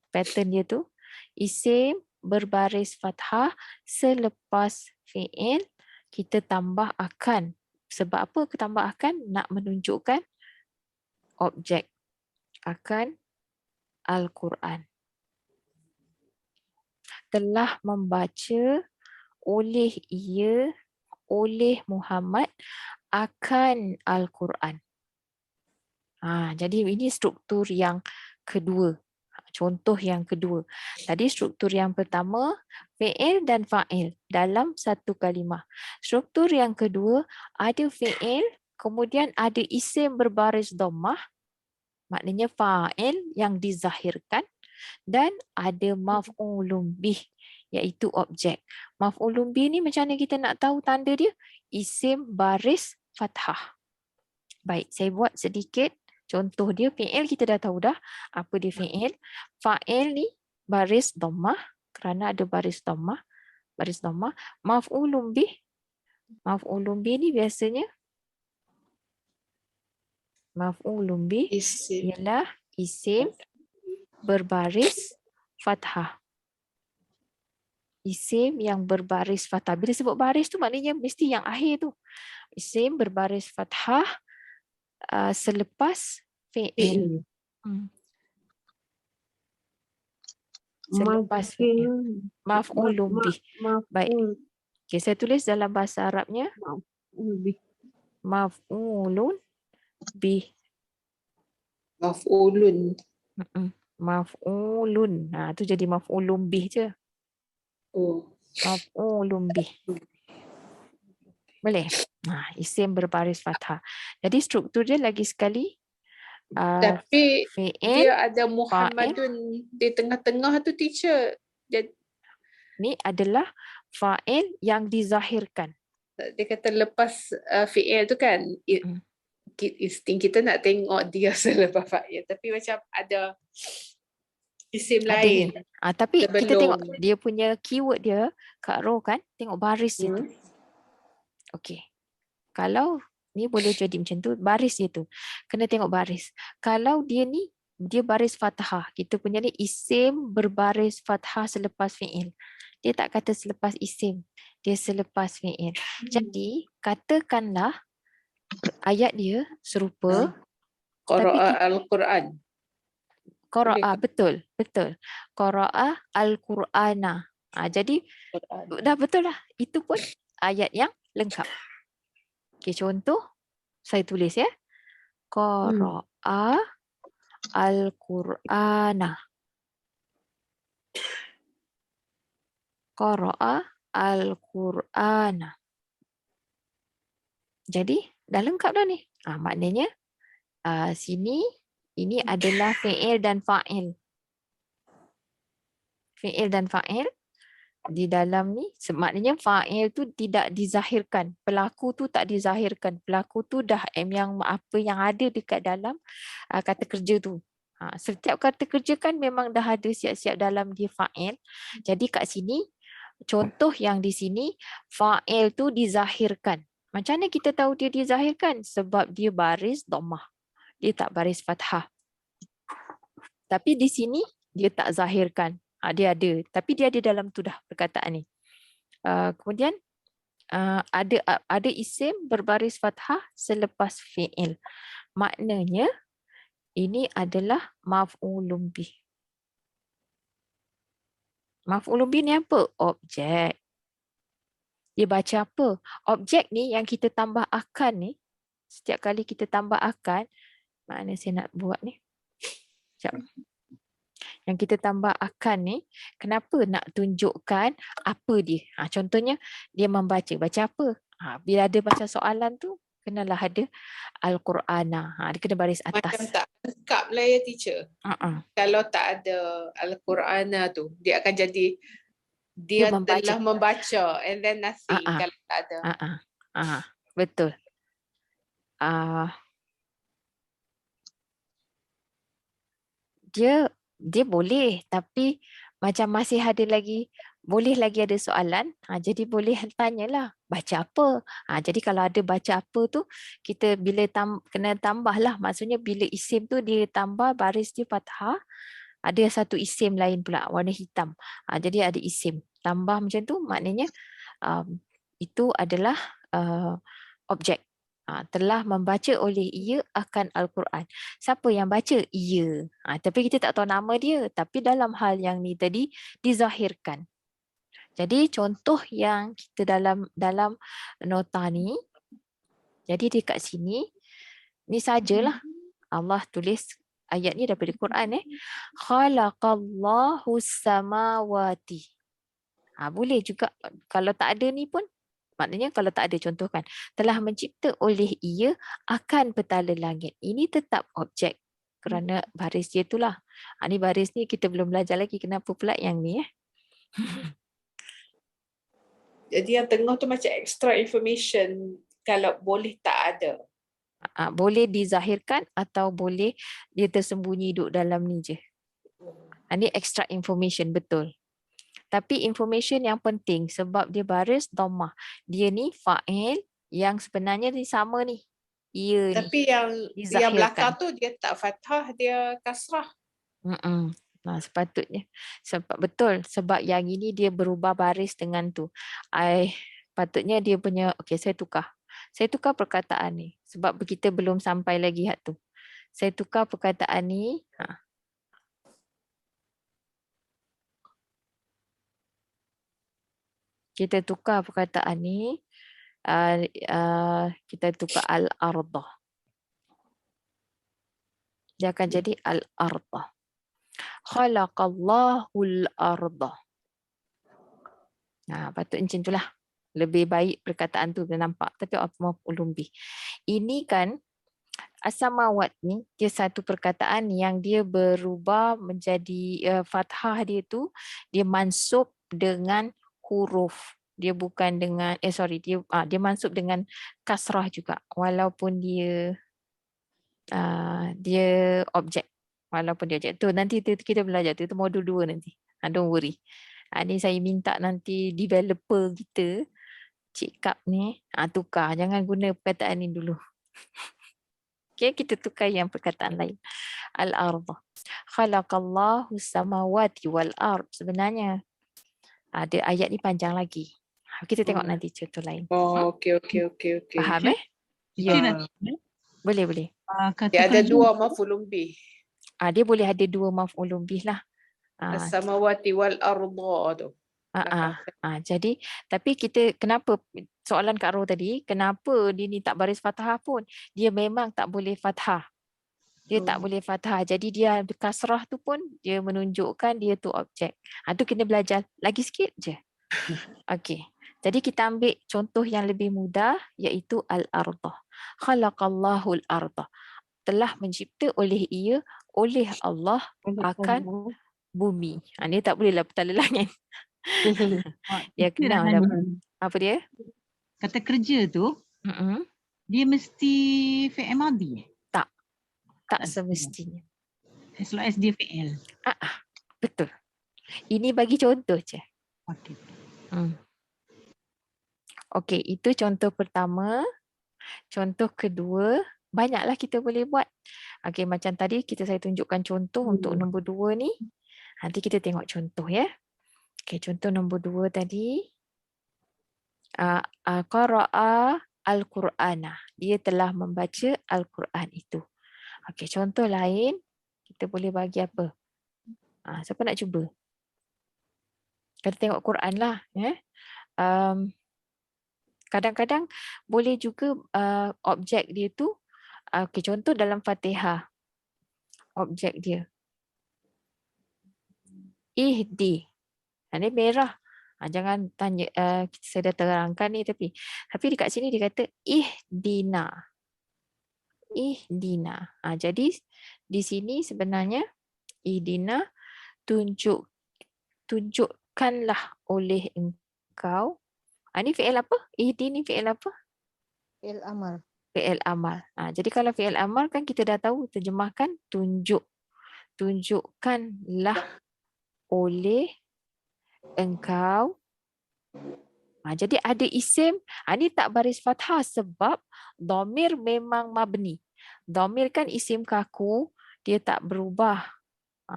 Pattern dia tu. Isim berbaris fathah selepas fi'il, kita tambah akan. Sebab apa kita tambah akan? Nak menunjukkan objek. Akan Al-Quran. Telah membaca oleh ia, oleh Muhammad akan Al-Quran. Jadi ini struktur yang kedua. Contoh yang kedua. Tadi struktur yang pertama, fi'il dan fa'il dalam satu kalimah. Struktur yang kedua, ada fi'il, kemudian ada isim berbaris dhammah, maknanya fa'il yang dizahirkan, dan ada maf'ulun bih, iaitu objek. Maf'ulun bih ni macam mana kita nak tahu tanda dia? Isim baris fathah. Baik, saya buat sedikit contoh dia. Fi'il kita dah tahu dah apa dia fi'il. Fa'il ni baris dhammah kerana ada baris dhammah. Baris dhammah. Maf'ulun bih. Maf'ulun bih ni biasanya maf'ulun bih ialah isim berbaris fathah. Isim yang berbaris fathah. Bila sebut baris tu maknanya mesti yang akhir tu. Isim berbaris fathah selepas fi'il. Selepas fi'il. Maf'ulun bih. Baik. Okay, saya tulis dalam bahasa Arabnya. Maf'ulun bih. Maf'ulun. Maf'ulun. Tu jadi maf'ulun bih je. Maf'ulun bih. Boleh? Isim berbaris fathah. Jadi struktur dia lagi sekali. Tapi fi'il, dia ada Muhammadun di tengah-tengah tu teacher. Ni adalah fa'il yang dizahirkan. Dia kata lepas fi'il tu kan, insting kita nak tengok dia selepas fa'il. Tapi macam ada isim lain. Tapi sebelum. Kita tengok dia punya keyword dia, Kak Ro kan, tengok baris dia tu. Okey. Kalau ni boleh jadi macam tu, baris dia tu. Kena tengok baris. Kalau dia ni dia baris fathah. Kita punya ni isim berbaris fathah selepas fi'il. Dia tak kata selepas isim, dia selepas fi'il. Jadi katakanlah ayat dia serupa Qara'a al-Quran. qara'a, betul, betul. Qara'a al-Qur'ana. Jadi Quran. dah betul lah. Itu pun ayat yang lengkap. Okey, contoh saya tulis ya. Qara'a al-Qur'ana. Qara'a al-Qur'ana. Jadi dah lengkap dah ni. Maknanya sini ini adalah fi'il dan fa'il. Fi'il dan fa'il di dalam ni maknanya fa'il tu tidak dizahirkan. Pelaku tu tak dizahirkan. Pelaku tu dah yang apa yang ada dekat dalam kata kerja tu. Setiap kata kerja kan memang dah ada siap-siap dalam dia fa'il. Jadi kat sini contoh yang di sini fa'il tu dizahirkan. Macam mana kita tahu dia dizahirkan? Sebab dia baris dhammah. Dia tak baris fathah. Tapi di sini dia tak zahirkan. Dia ada. Tapi dia ada dalam tu dah perkataan ni. Kemudian ada isim berbaris fathah selepas fi'il. Maknanya ini adalah maf'ulun bih. Maf'ulun bih ni apa? Objek. Dia baca apa? Objek ni yang kita tambah akan ni. Setiap kali kita tambah akan. Mana saya nak buat ni? Sekejap. Yang kita tambah akan ni. Kenapa nak tunjukkan apa dia? Contohnya dia membaca. Baca apa? Bila ada macam soalan tu. Kenalah ada Al-Qur'ana. Dia kena baris atas. Macam tak lengkap lah ya teacher. Kalau tak ada Al-Qur'ana tu. Dia akan jadi dia telah membaca and then nothing kalau tak ada. Betul. Dia boleh tapi macam masih ada lagi boleh lagi ada soalan. Jadi boleh tanyalah baca apa. Jadi kalau ada baca apa tu kita bila kena tambah lah. Maksudnya bila isim tu dia tambah baris dia fathah. Ada satu isim lain pula warna hitam. Jadi ada isim. Tambah macam tu maknanya itu adalah objek. Telah membaca oleh ia akan Al-Quran. Siapa yang baca? Ia. Tapi kita tak tahu nama dia. Tapi dalam hal yang ni tadi dizahirkan. Jadi contoh yang kita dalam nota ni. Jadi dekat sini. Ni sajalah Allah tulis ayat ni daripada Quran. Khalaqallahu samawati. Boleh juga kalau tak ada ni pun. Maknanya kalau tak ada contoh kan. Telah mencipta oleh ia akan petala langit. Ini tetap objek. Kerana baris dia itulah. Ni baris ni kita belum belajar lagi. Kenapa pula yang ni Jadi yang tengah tu macam extra information. Kalau boleh tak ada. Boleh dizahirkan atau boleh dia tersembunyi duduk dalam ni je. Ini extra information betul. Tapi information yang penting sebab dia baris dhammah. Dia ni fa'il yang sebenarnya ni sama ni. Ia ni. Tapi yang belakang tu dia tak fathah, dia kasrah. Sepatutnya. Betul. Sebab yang ini dia berubah baris dengan tu. Patutnya dia punya, okey saya tukar. Saya tukar perkataan ni. Sebab kita belum sampai lagi hak tu. Saya tukar perkataan ni. Kita tukar perkataan ni. Kita tukar al-ardah. Dia akan jadi al-ardah. Khalaqallahul ardah. Patut macam itulah. Lebih baik perkataan tu dia nampak. Tapi maf'ulun bih. Ini kan as-samawat ni dia satu perkataan yang dia berubah menjadi fathah dia tu dia mansub dengan huruf. Dia bukan dengan dia mansub dengan kasrah juga walaupun dia objek. Walaupun dia objek. Tu nanti kita belajar tu modul 2 nanti. Don't worry. Ni saya minta nanti developer kita Cik Kap ni tukar. Jangan guna perkataan ni dulu. Okay, kita tukar yang perkataan lain. Al-ardh. Khalaqallahu samawati wal ard. Sebenarnya ada ayat ni panjang lagi. Kita tengok nanti contoh lain. Oh, okey. Faham Ya. Boleh. Dia ada dua maf'ulun bih. Dia boleh ada dua maf'ulun bih lah. As-samawati wal arda tu. Jadi tapi kita kenapa soalan Kak Ro tadi, kenapa dia ni tak baris fathah pun? Dia memang tak boleh fathah. Dia tak boleh fathah. Jadi dia kasrah tu pun dia menunjukkan dia tu objek. Tu kena belajar lagi sikit je. Okey. Jadi kita ambil contoh yang lebih mudah iaitu al-ardh. Khalaqallahu al-ardh. Telah mencipta oleh Allah akan bumi. Ni tak boleh lah petala langit. Ya kena dah. Apa dia? Kata kerja tu, dia mesti fi'il madhi. Tak semestinya. As long as dia fi'il. Betul. Ini bagi contoh je. Okey. Okey, itu contoh pertama. Contoh kedua, banyaklah kita boleh buat. Okey, macam tadi saya tunjukkan contoh untuk nombor 2 ni. Nanti kita tengok contoh ya. Okey, contoh nombor 2 tadi. Qara'a al-Qur'ana. Dia telah membaca Al-Quran itu. Okey, contoh lain kita boleh bagi apa? Siapa nak cuba? Kita tengok Quran lah. Kadang-kadang boleh juga objek dia tu. Okey, contoh dalam Fatihah. Objek dia. Ihdi. Ini merah. Jangan tanya, saya dah terangkan ni tapi dekat sini dia kata ihdina. Jadi di sini sebenarnya ihdina tunjukkanlah oleh engkau. Ini fi'il apa? Ihdi ni fi'il apa? Fi'il amal. Fi'il amal. Jadi kalau fi'il amal kan kita dah tahu terjemahkan tunjuk. Tunjukkanlah oleh engkau. Jadi ada isim. Ini tak baris fathah sebab dhamir memang mabni. Dhamir kan isim kaku. Dia tak berubah.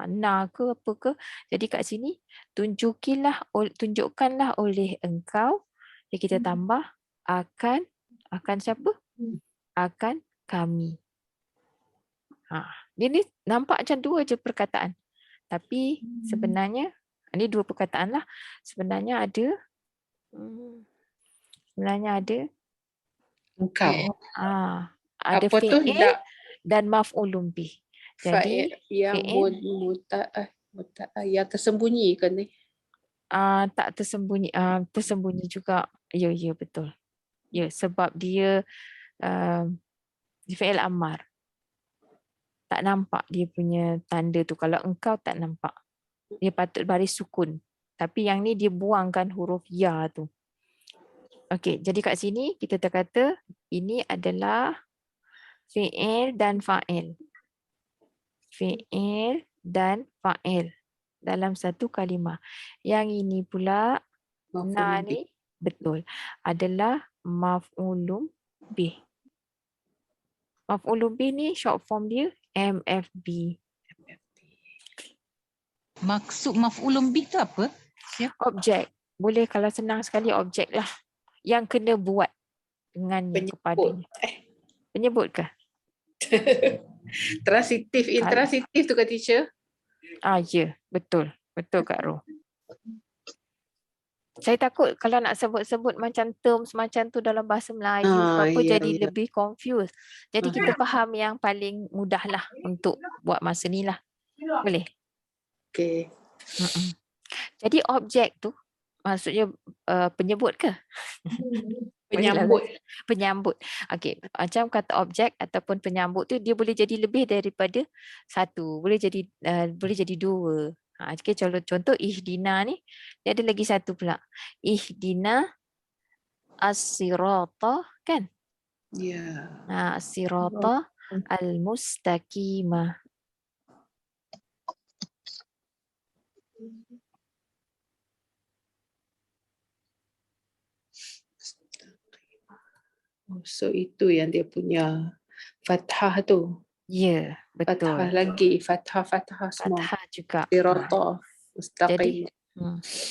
Na ke apa ke. Jadi kat sini tunjukkanlah oleh engkau. Jadi kita tambah akan siapa? Akan kami. Dia ni nampak macam dua je perkataan. Tapi sebenarnya ini dua perkataan lah. Sebenarnya ada Engkau. ada Apa tu? fi'il dan maf'ulun bih. Jadi yang yang tersembunyi ke ni? Tak tersembunyi, tersembunyi juga. Ya betul. Ya, sebab dia fi'il amar. Tak nampak dia punya tanda tu. Kalau engkau tak nampak. Dia patut baris sukun. Tapi yang ni dia buangkan huruf ya tu. Okey, jadi kat sini kita terkata ini adalah fi'il dan fa'il. Fi'il dan fa'il dalam satu kalimah. Yang ini pula na ni betul adalah maf'ulun bih. Maf'ulun bih ni short form dia MFB. Maksud maf'ulun bih tu apa? Objek. Boleh kalau senang sekali objek lah. Yang kena buat dengannya kepadanya. Penyebut ke? Transitif, intransitif tu ke teacher? Ya, betul. Betul Kak Ro. Saya takut kalau nak sebut-sebut macam terms macam tu dalam bahasa Melayu jadi lebih confused. Jadi kita faham yang paling mudah lah untuk buat masa ni lah. Boleh? Okey. Jadi objek tu maksudnya penyebut ke? Penyambut. Okey, macam kata objek ataupun penyambut tu dia boleh jadi lebih daripada satu, boleh jadi dua. Okay, contoh ihdina ni dia ada lagi satu pula. Ihdina as-sirata kan? Ya. As-sirata al-mustaqimah. So itu yang dia punya Fathah tu. Ya, betul. Fathah lagi. Fathah semua. Fathah juga. Sirata. Jadi, Mustaqim.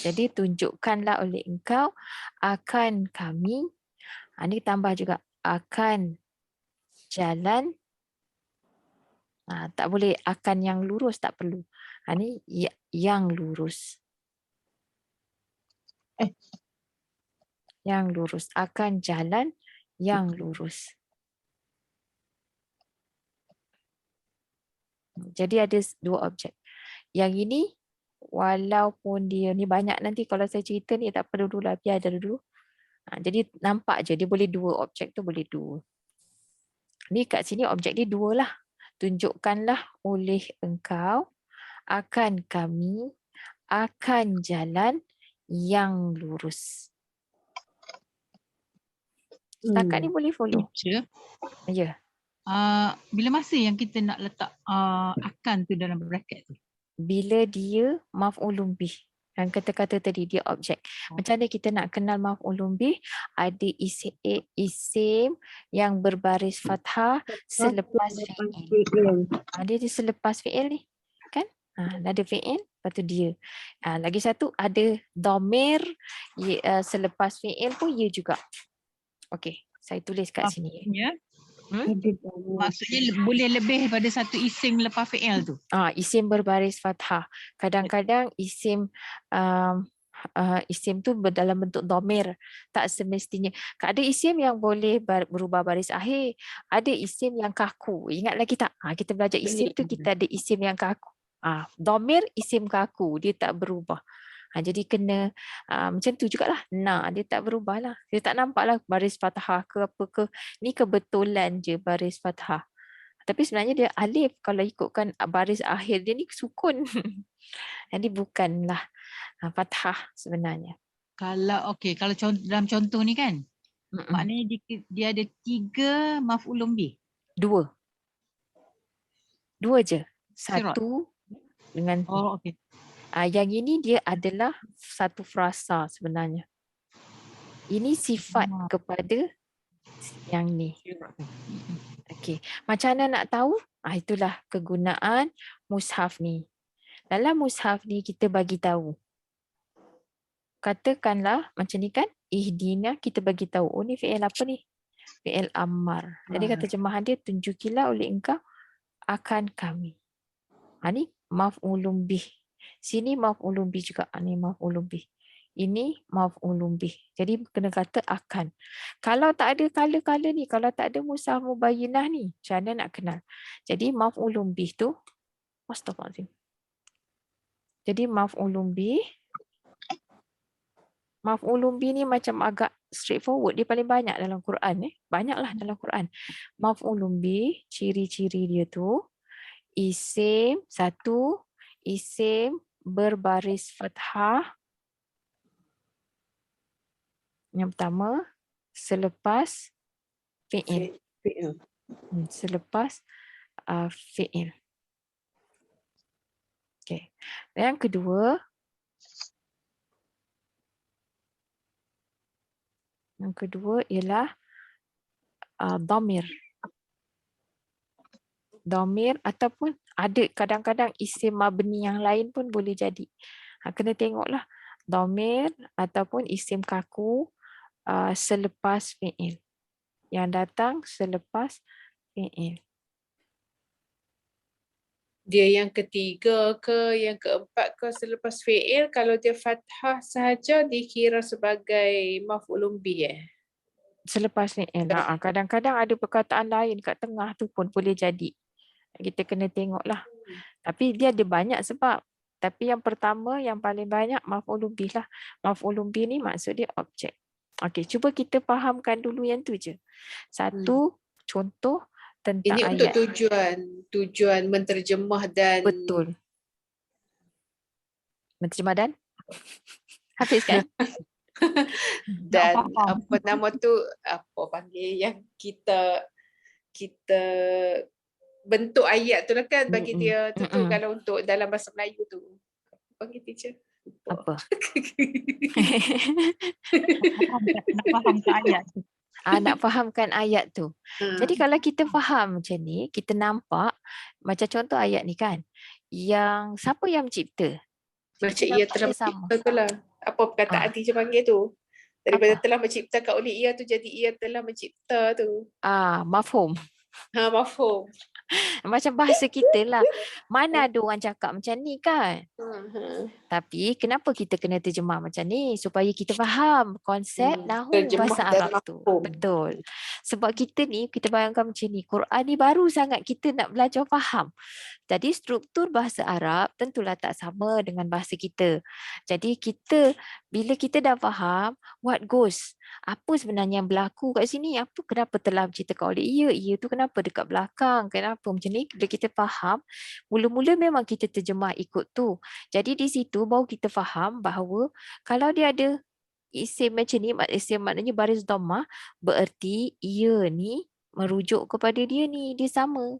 jadi tunjukkanlah oleh engkau akan kami. Ini tambah juga akan jalan. Tak boleh akan yang lurus, tak perlu. Ini yang lurus. Yang lurus. Akan jalan yang lurus. Jadi ada dua objek. Yang ini, walaupun dia ni banyak nanti kalau saya cerita ni tak perlu dulu lah, biar ada dulu. Jadi nampak je dia boleh dua, objek tu boleh dua. Ni kat sini objek dia dua lah. Tunjukkanlah oleh engkau akan kami akan jalan yang lurus. Setakat ni boleh follow. Ya. Bila masa yang kita nak letak akan tu dalam bracket tu? Bila dia maf'ulun bih. Yang kata-kata tadi dia objek. Macam mana kita nak kenal maf'ulun bih? Ada isim yang berbaris fathah selepas fi'il. Dia selepas fi'il ni. Kan? Ada fi'il, lepas tu dia. Lagi satu ada dhamir selepas fi'il pun ya juga. Okey, saya tulis kat sini. Ya. Maksudnya boleh lebih daripada satu isim lepas fi'il tu. Isim berbaris fathah. Kadang-kadang isim isim tu dalam bentuk dhamir, tak semestinya. Ada isim yang boleh berubah baris akhir, ada isim yang kaku. Ingat lagi tak? Kita belajar isim tu kita ada isim yang kaku. Dhamir isim kaku, dia tak berubah. Jadi kena macam tu jugalah. Dia tak berubah lah. Dia tak nampak lah baris fathah ke apa ke. Ni kebetulan je baris fathah. Tapi sebenarnya dia alif. Kalau ikutkan baris akhir dia ni sukun. Jadi bukanlah fathah sebenarnya. Kalau dalam contoh ni kan, maknanya dia ada 3 maf'ulun bih. 2 je. Satu dengan okey. Yang ini dia adalah satu frasa sebenarnya. Ini sifat kepada yang ni. Okey. Macam mana nak tahu? Itulah kegunaan mushaf ni. Dalam mushaf ni kita bagi tahu. Katakanlah macam ni kan, ihdina, kita bagi tahu. Ni fi'il apa ni? Fi'il ammar. Jadi kata jemaah dia, tunjukilah oleh engkau akan kami. Ni maf'ulun bih. Sini maf'ulun bih juga. Ni maf'ulun bih. Ini maf'ulun bih. Jadi kena kata akan. Kalau tak ada kala-kala ni, kalau tak ada mushaf mubayyinah ni, macam mana nak kenal? Jadi maf'ulun bih tu, astaghfirullahaladzim. Jadi maf'ulun bih ni macam agak straightforward. Dia paling banyak dalam Quran. Banyaklah dalam Quran. Maf'ulun bih, ciri-ciri dia tu, isim, satu, isim berbaris fathah. Yang pertama, selepas fi'il. Selepas fi'il. Okay. Yang kedua, ialah dhamir. Dhamir ataupun ada kadang-kadang isim mabni yang lain pun boleh jadi. Kena tengoklah. Dhamir ataupun isim kaku selepas fi'il. Yang datang selepas fi'il. Dia yang ketiga ke, yang keempat ke selepas fi'il, kalau dia fathah sahaja dikira sebagai maf'ulun bih. Selepas fi'il. Kadang-kadang ada perkataan lain kat tengah tu pun boleh jadi. Kita kena tengoklah. Tapi dia ada banyak sebab. Tapi yang pertama, yang paling banyak maf'ulun bih lah. Maf'ulun bih ni maksud dia objek. Okey, cuba kita fahamkan dulu yang tu je. Satu contoh tentang ini ayat. untuk tujuan menterjemah dan betul. Menterjemah dan Hafiz kan? dan apa nama tu, apa panggil yang kita bentuk ayat tu lah kan bagi dia tu kalau untuk dalam bahasa Melayu tu. Apa panggil teacher? Apa? Nak faham ke ayat tu? Nak fahamkan ayat tu. Jadi kalau kita faham macam ni, kita nampak macam contoh ayat ni kan. Yang siapa yang mencipta? Macam Kita ia nampak telah dia sama. mencipta tu lah. Apa perkataan teacher panggil tu? Daripada Apa? telah menciptakan oleh ia tu jadi ia telah mencipta tu. Mafhum. Mafhum. Macam bahasa kita lah. Mana ada orang cakap macam ni kan? Tapi kenapa kita kena terjemah macam ni? Supaya kita faham konsep nahu Terjemah bahasa dan Arab tu. mafhum. Betul. Sebab kita ni, kita bayangkan macam ni. Quran ni baru sangat kita nak belajar faham. Jadi struktur bahasa Arab tentulah tak sama dengan bahasa kita. Jadi bila kita dah faham what goes, apa sebenarnya yang berlaku kat sini, kenapa telah menciptakan oleh ia tu kenapa dekat belakang, kenapa macam ni. Bila kita faham, mula-mula memang kita terjemah ikut tu. Jadi di situ baru kita faham bahawa kalau dia ada isim macam ni, isim maknanya baris dhammah, bererti ia ni merujuk kepada dia ni, dia sama.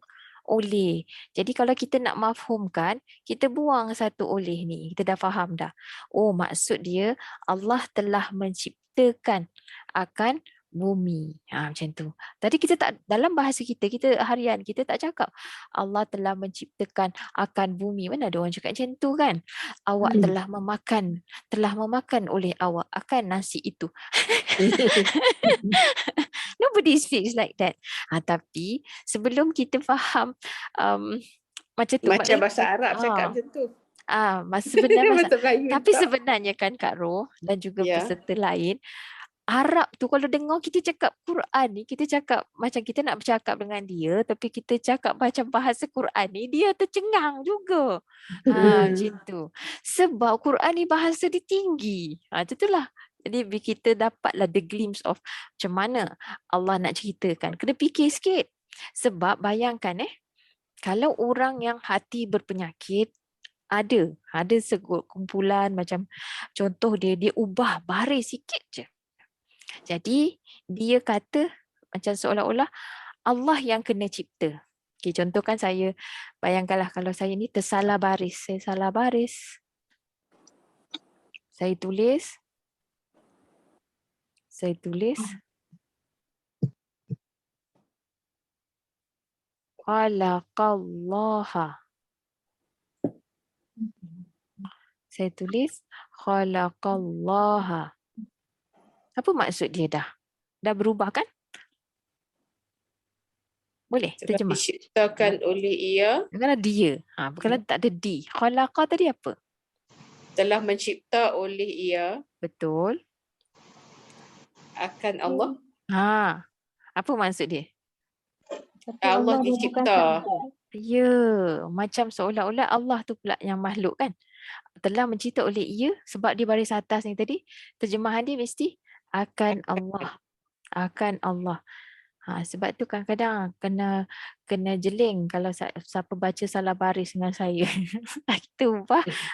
Oleh. Jadi kalau kita nak mafhumkan, kita buang satu oleh ni. Kita dah faham dah. Oh, maksud dia Allah telah menciptakan akan bumi. Macam tu. Tadi kita tak, dalam bahasa kita harian, kita tak cakap Allah telah menciptakan akan bumi. Mana ada orang cakap macam tu kan? Awak telah memakan oleh awak akan nasi itu. Nobody speaks like that. Tapi sebelum kita faham macam tu. Macam bahasa Arab cakap macam tu. Tapi sebenarnya kan Kak Ro dan juga peserta lain, Arab tu kalau dengar kita cakap Quran ni, kita cakap macam kita nak bercakap dengan dia, tapi kita cakap macam bahasa Quran ni, dia tercengang juga. Macam tu. Sebab Quran ni bahasa dia tinggi. Itulah. Jadi kita dapatlah the glimpse of macam mana Allah nak ceritakan. Kena fikir sikit. Sebab bayangkan kalau orang yang hati berpenyakit, ada sekumpulan macam contoh dia ubah baris sikit je. Jadi dia kata macam seolah-olah Allah yang kena cipta. Okay, contohkan saya, bayangkanlah kalau saya ni tersalah baris. Saya salah baris. Saya tulis. Khalaqallaha. Saya tulis khalaqallaha. Apa maksud dia dah? Dah berubah kan? Boleh terjemah. Diciptakan oleh ia. Bukanlah dia. Bukanlah tak ada di. Khalaqa tadi apa? Telah mencipta oleh ia. Betul. Akan Allah. Apa maksud dia? Allah dicipta. Ya, macam seolah-olah Allah tu pula yang makhluk kan. Telah mencipta oleh ia sebab dia baris atas ni tadi. Terjemahan dia mesti akan Allah. Akan Allah. Sebab tu kadang-kadang kena jeling kalau siapa baca salah baris dengan saya. Itu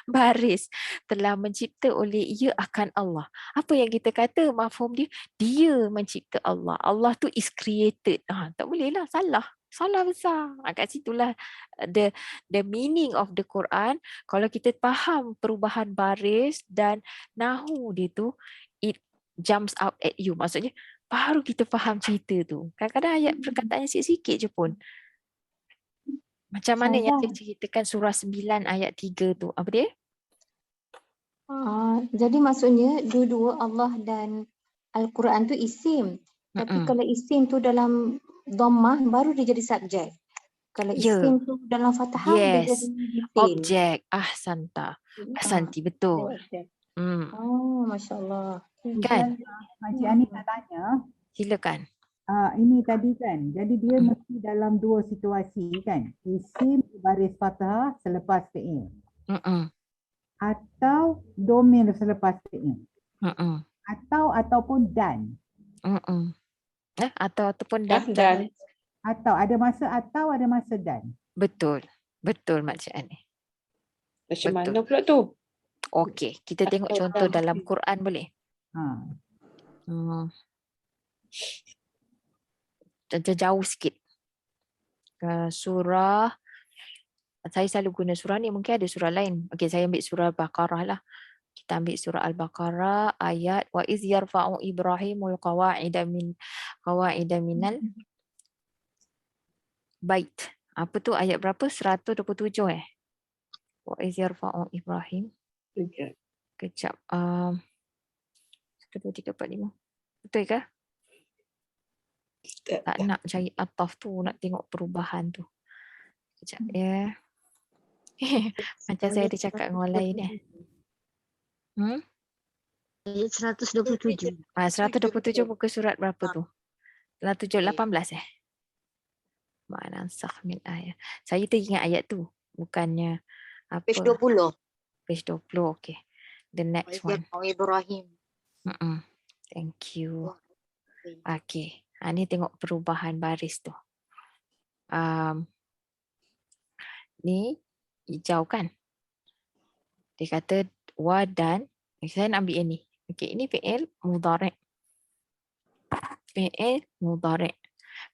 baris. Telah mencipta oleh ia akan Allah. Apa yang kita kata mafhum dia mencipta Allah. Allah tu is created. Tak boleh lah, salah besar. Kat situlah the meaning of the Quran. Kalau kita faham perubahan baris dan nahu dia tu, it jumps out at you. Maksudnya baru kita faham cerita tu. Kadang-kadang ayat perkataannya sikit-sikit je pun. Macam mana yang dia ceritakan surah 9 ayat 3 tu. Apa dia? Jadi maksudnya dua-dua Allah dan Al-Quran tu isim. Tapi kalau isim tu dalam dhammah baru dia jadi subjek. Kalau isim tu dalam fathah dia jadi objek. Ahsanti, betul. Masya Allah. Kan? Makcik Ani nak tanya. Silakan. Ini tadi kan, jadi dia mesti dalam dua situasi kan. Isim baris fathah selepas fi'il. Atau domir selepas fi'il. Ataupun dan. Ataupun dan. Atau ada masa dan. Betul Makcik Ani. Macam mana pula tu? Okey, kita tengok contoh dalam Quran boleh? Jauh sikit. Surah, saya selalu guna surah ni, mungkin ada surah lain. Okey, saya ambil surah Baqarah lah. Kita ambil surah Al-Baqarah ayat wa iz yarfa'u Ibrahimul qawa'ida minal bait. Apa tu ayat berapa? 127 Wa iz yarfa'u Ibrahim. Kejap. 1, 2, 3, 4, 5. Betul ke? Tak nak cari ataf tu, nak tengok perubahan tu. Kejap ya. Macam saya ada cakap dengan orang lain Ayat 127. 127 muka surat berapa tu? 18 Ma'nan sakh min ayat. Saya teringat ayat tu. Bukannya apa? Page 20. Page 20, okay. The next one. Ibrahim. Thank you. Okay. Ni tengok perubahan baris tu. Ni hijau kan? Dia kata wa dan. Saya nak ambil yang ni. Okay, ini fi'il mudhari'. Fi'il mudhari'.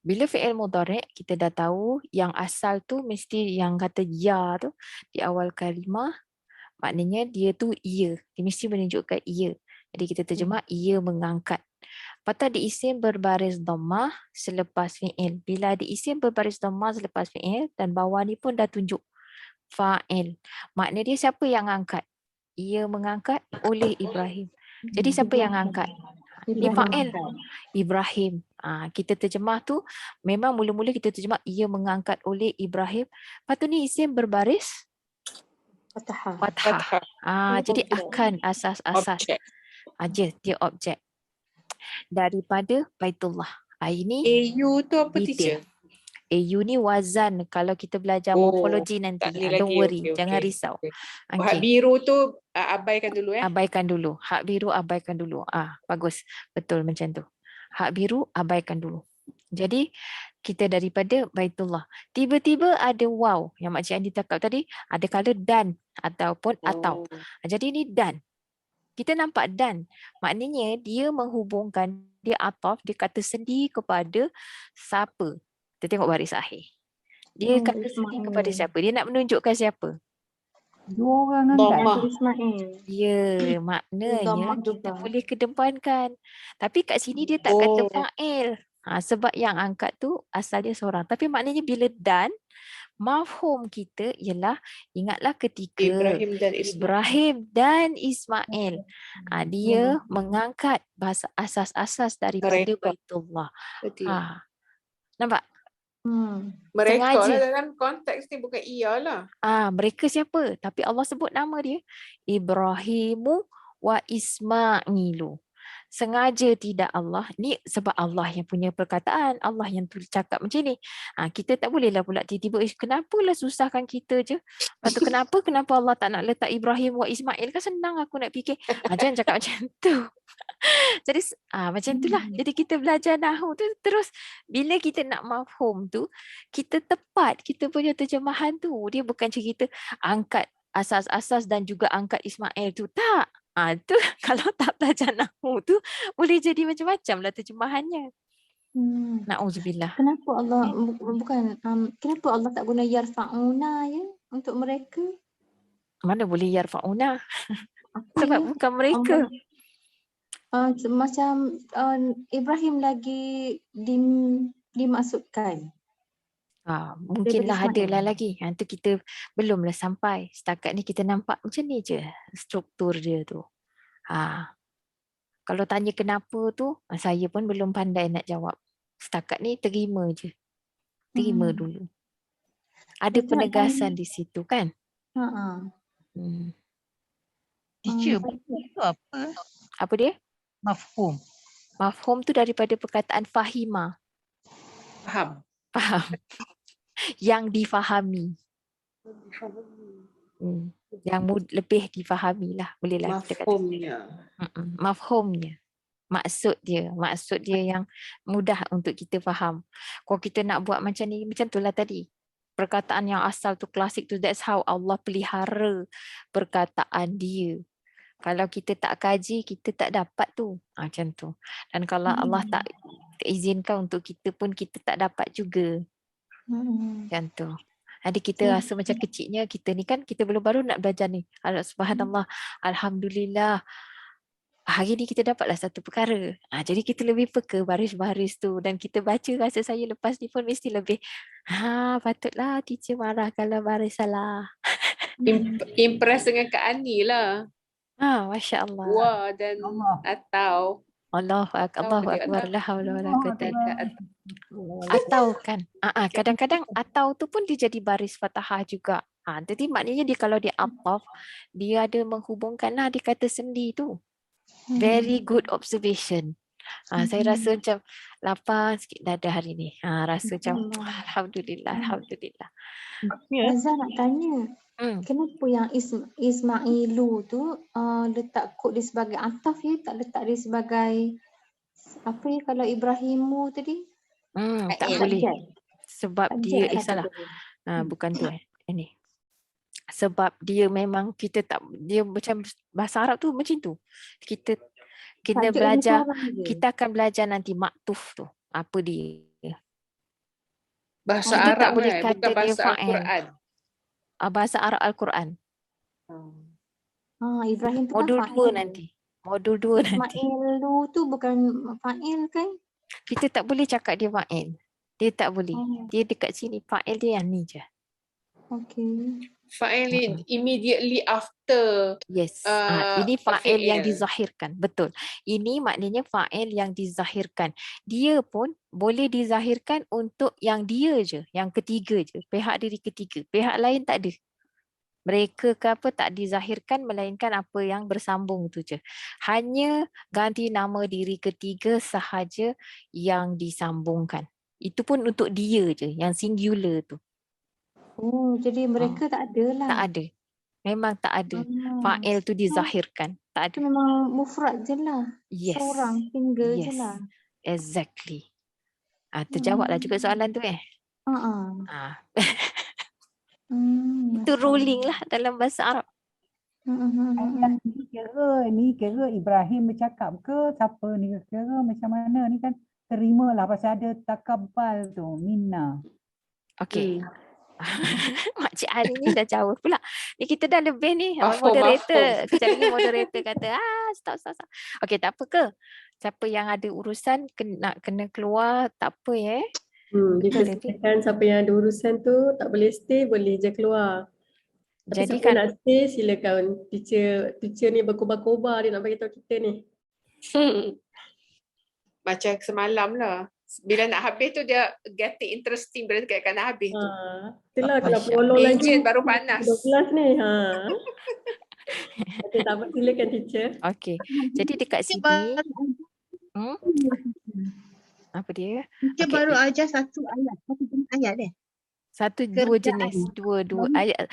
Bila fi'il mudhari' kita dah tahu yang asal tu mesti yang kata ya tu di awal kalimah, maknanya dia tu ia. Dia mesti menunjukkan ia. Jadi kita terjemah ia mengangkat. Patut diisim berbaris dhammah selepas fi'il. Bila diisim berbaris dhammah selepas fi'il dan bawah ni pun dah tunjuk fa'il. Makna dia siapa yang angkat? Ia mengangkat oleh Ibrahim. Jadi siapa yang angkat? Ini fa'il. Ibrahim. Kita terjemah tu memang mula-mula kita terjemah ia mengangkat oleh Ibrahim. Lepas tu ni isim berbaris fathah. Jadi akan asas-asas. Aja dia objek daripada Baitullah. Ini AU tu apa detail. teacher? AU ni wazan kalau kita belajar morfologi nanti. Don't worry, jangan risau. Hak biru tu abaikan dulu Abaikan dulu. Hak biru abaikan dulu. Bagus. Betul macam tu. Hak biru abaikan dulu. Jadi kita daripada Baitullah. Tiba-tiba ada waw yang Makcik Andi cakap tadi, ada kala dan ataupun atau. Jadi ni dan. Kita nampak dan. Maknanya dia menghubungkan, dia ataf, dia kata sendi kepada siapa. Kita tengok baris akhir. Dia kata sendi kepada siapa. Dia nak menunjukkan siapa. Dua orang angkat. Ya, maknanya kita boleh kedepankan. Tapi kat sini dia tak kata fa'il. Sebab yang angkat tu asal dia seorang. Tapi maknanya bila dan, mafhum kita ialah ingatlah ketika Ibrahim dan Ismail. Dia mengangkat bahasa asas-asas daripada Baitullah. Nampak? Mereka Sengaja. lah dalam konteks ni, bukan ia lah. Mereka siapa? Tapi Allah sebut nama dia. Ibrahimu wa Ismailu. Sengaja tidak Allah. Ni sebab Allah yang punya perkataan. Allah yang cakap macam ni. Kita tak bolehlah pula tiba-tiba, kenapalah susahkan kita je. Lepas tu kenapa Allah tak nak letak Ibrahim wa Ismail? Kan senang aku nak fikir. Jangan cakap macam tu. Jadi macam itulah. Jadi kita belajar nahwu tu terus bila kita nak mafhum tu, kita tepat kita punya terjemahan tu. Dia bukan cerita angkat asas-asas dan juga angkat Ismail tu. Tak. Tu kalau tak belajar nahwu tu boleh jadi macam-macam lah terjemahannya. Na'udzubillah. Kenapa Allah kenapa Allah tak guna yarfa'una ya untuk mereka? Mana boleh yarfa'una? Sebab bukan mereka. Macam Ibrahim lagi dimasukkan. Mungkinlah adalah lagi. Tu kita belumlah sampai. Setakat ni kita nampak macam ni je struktur dia tu. Kalau tanya kenapa tu, saya pun belum pandai nak jawab. Setakat ni terima je. Terima dulu. Ada penegasan di situ kan? Teacher, mafhum tu apa? Apa dia? Mafhum. Mafhum tu daripada perkataan fahima. Faham. Yang difahami. Yang lebih difahami lah. Boleh lah kita kata. Mafhumnya. Mafhumnya. Maksud dia yang mudah untuk kita faham. Kalau kita nak buat macam ni, macam tu lah tadi. Perkataan yang asal tu klasik tu, that's how Allah pelihara perkataan dia. Kalau kita tak kaji, kita tak dapat tu. Macam tu. Dan kalau Allah tak izinkan untuk kita pun, kita tak dapat juga. Macam tu. Ada kita rasa macam kecilnya kita ni kan, kita baru nak belajar ni. Subhanallah, alhamdulillah. Hari ni kita dapatlah satu perkara. Jadi kita lebih peka baris-baris tu, dan kita baca, rasa saya lepas ni pun mesti lebih patutlah teacher marah kalau baris salah. Impress dengan Kak Ani lah. Masya Allah. Wah, dan atau Allahu Akbar, la haula wala quwwata illa billah. Atau kan, kadang-kadang atau tu pun dia jadi baris fathah juga. Jadi maknanya dia kalau dia ataf, dia ada menghubungkan lah di kata sendi tu. Very good observation. Saya rasa macam lapar sikit dada hari ni. Rasa macam alhamdulillah, alhamdulillah. Azhar nak tanya, kenapa yang Ismailu tu letak kod dia sebagai ataf ya, tak letak dia sebagai apa ya kalau Ibrahimu tadi? Tak boleh. Sebab dia salah. Bukan tu ini. Sebab dia memang kita tak, dia macam bahasa Arab tu macam tu. Kita belajar, kita akan belajar nanti maktuf tu. Apa dia? Bahasa Kita Arab tak boleh kan, kata bukan dia bahasa fa'il. Al-Quran. Bahasa Arab Al-Quran. Ibrahim tu Modul kan 2 nanti. Modul 2 nanti. Ismailu tu bukan fa'il kan? Kita tak boleh cakap dia fa'il. Dia tak boleh. Dia dekat sini fa'il dia yang ni je. Okay. Fa'il immediately after. Yes. Ini fa'il yang fi'il. dizahirkan. Betul. Ini maknanya fa'il yang dizahirkan. Dia pun boleh dizahirkan untuk yang dia je. Yang ketiga je. Pihak diri ketiga. Pihak lain tak ada. Mereka ke apa tak dizahirkan melainkan apa yang bersambung tu je. Hanya ganti nama diri ketiga sahaja yang disambungkan. Itu pun untuk dia je. Yang singular tu. Oh, jadi mereka tak ada lah. Tak ada. Memang tak ada. Fa'il tu dizahirkan. Tak ada. Memang mufrad je lah. Yes. Seorang single je lah. Exactly. Terjawablah juga soalan tu Itu ruling lah dalam bahasa Arab. Ni kira Ibrahim bercakap ke siapa ni, kira macam mana ni kan, terimalah pasal ada takabal tu, minna. Okey. Makcik hari ni dah jauh pula. Ni kita dah lebih ni. Moderator. Kejap lagi moderator kata, stop. Okey, tak apa ke? Siapa yang ada urusan kena keluar, tak apa ya. Dia katakan siapa yang ada urusan tu tak boleh stay, boleh je keluar. Tapi jadi siapa nak stay, silakan. Teacher ni berkobar-kobar dia nak bagi tahu kita ni. Macam semalam lah. Bila nak habis tu dia getting interesting bila dekat nak habis tu. Itulah kalau prolog lagi baru panas. 12 ni. Okay, tak apa, silakan teacher. Okey. Jadi dekat sini apa dia? Dia baru ajar satu ayat deh. Dua jenis ayat.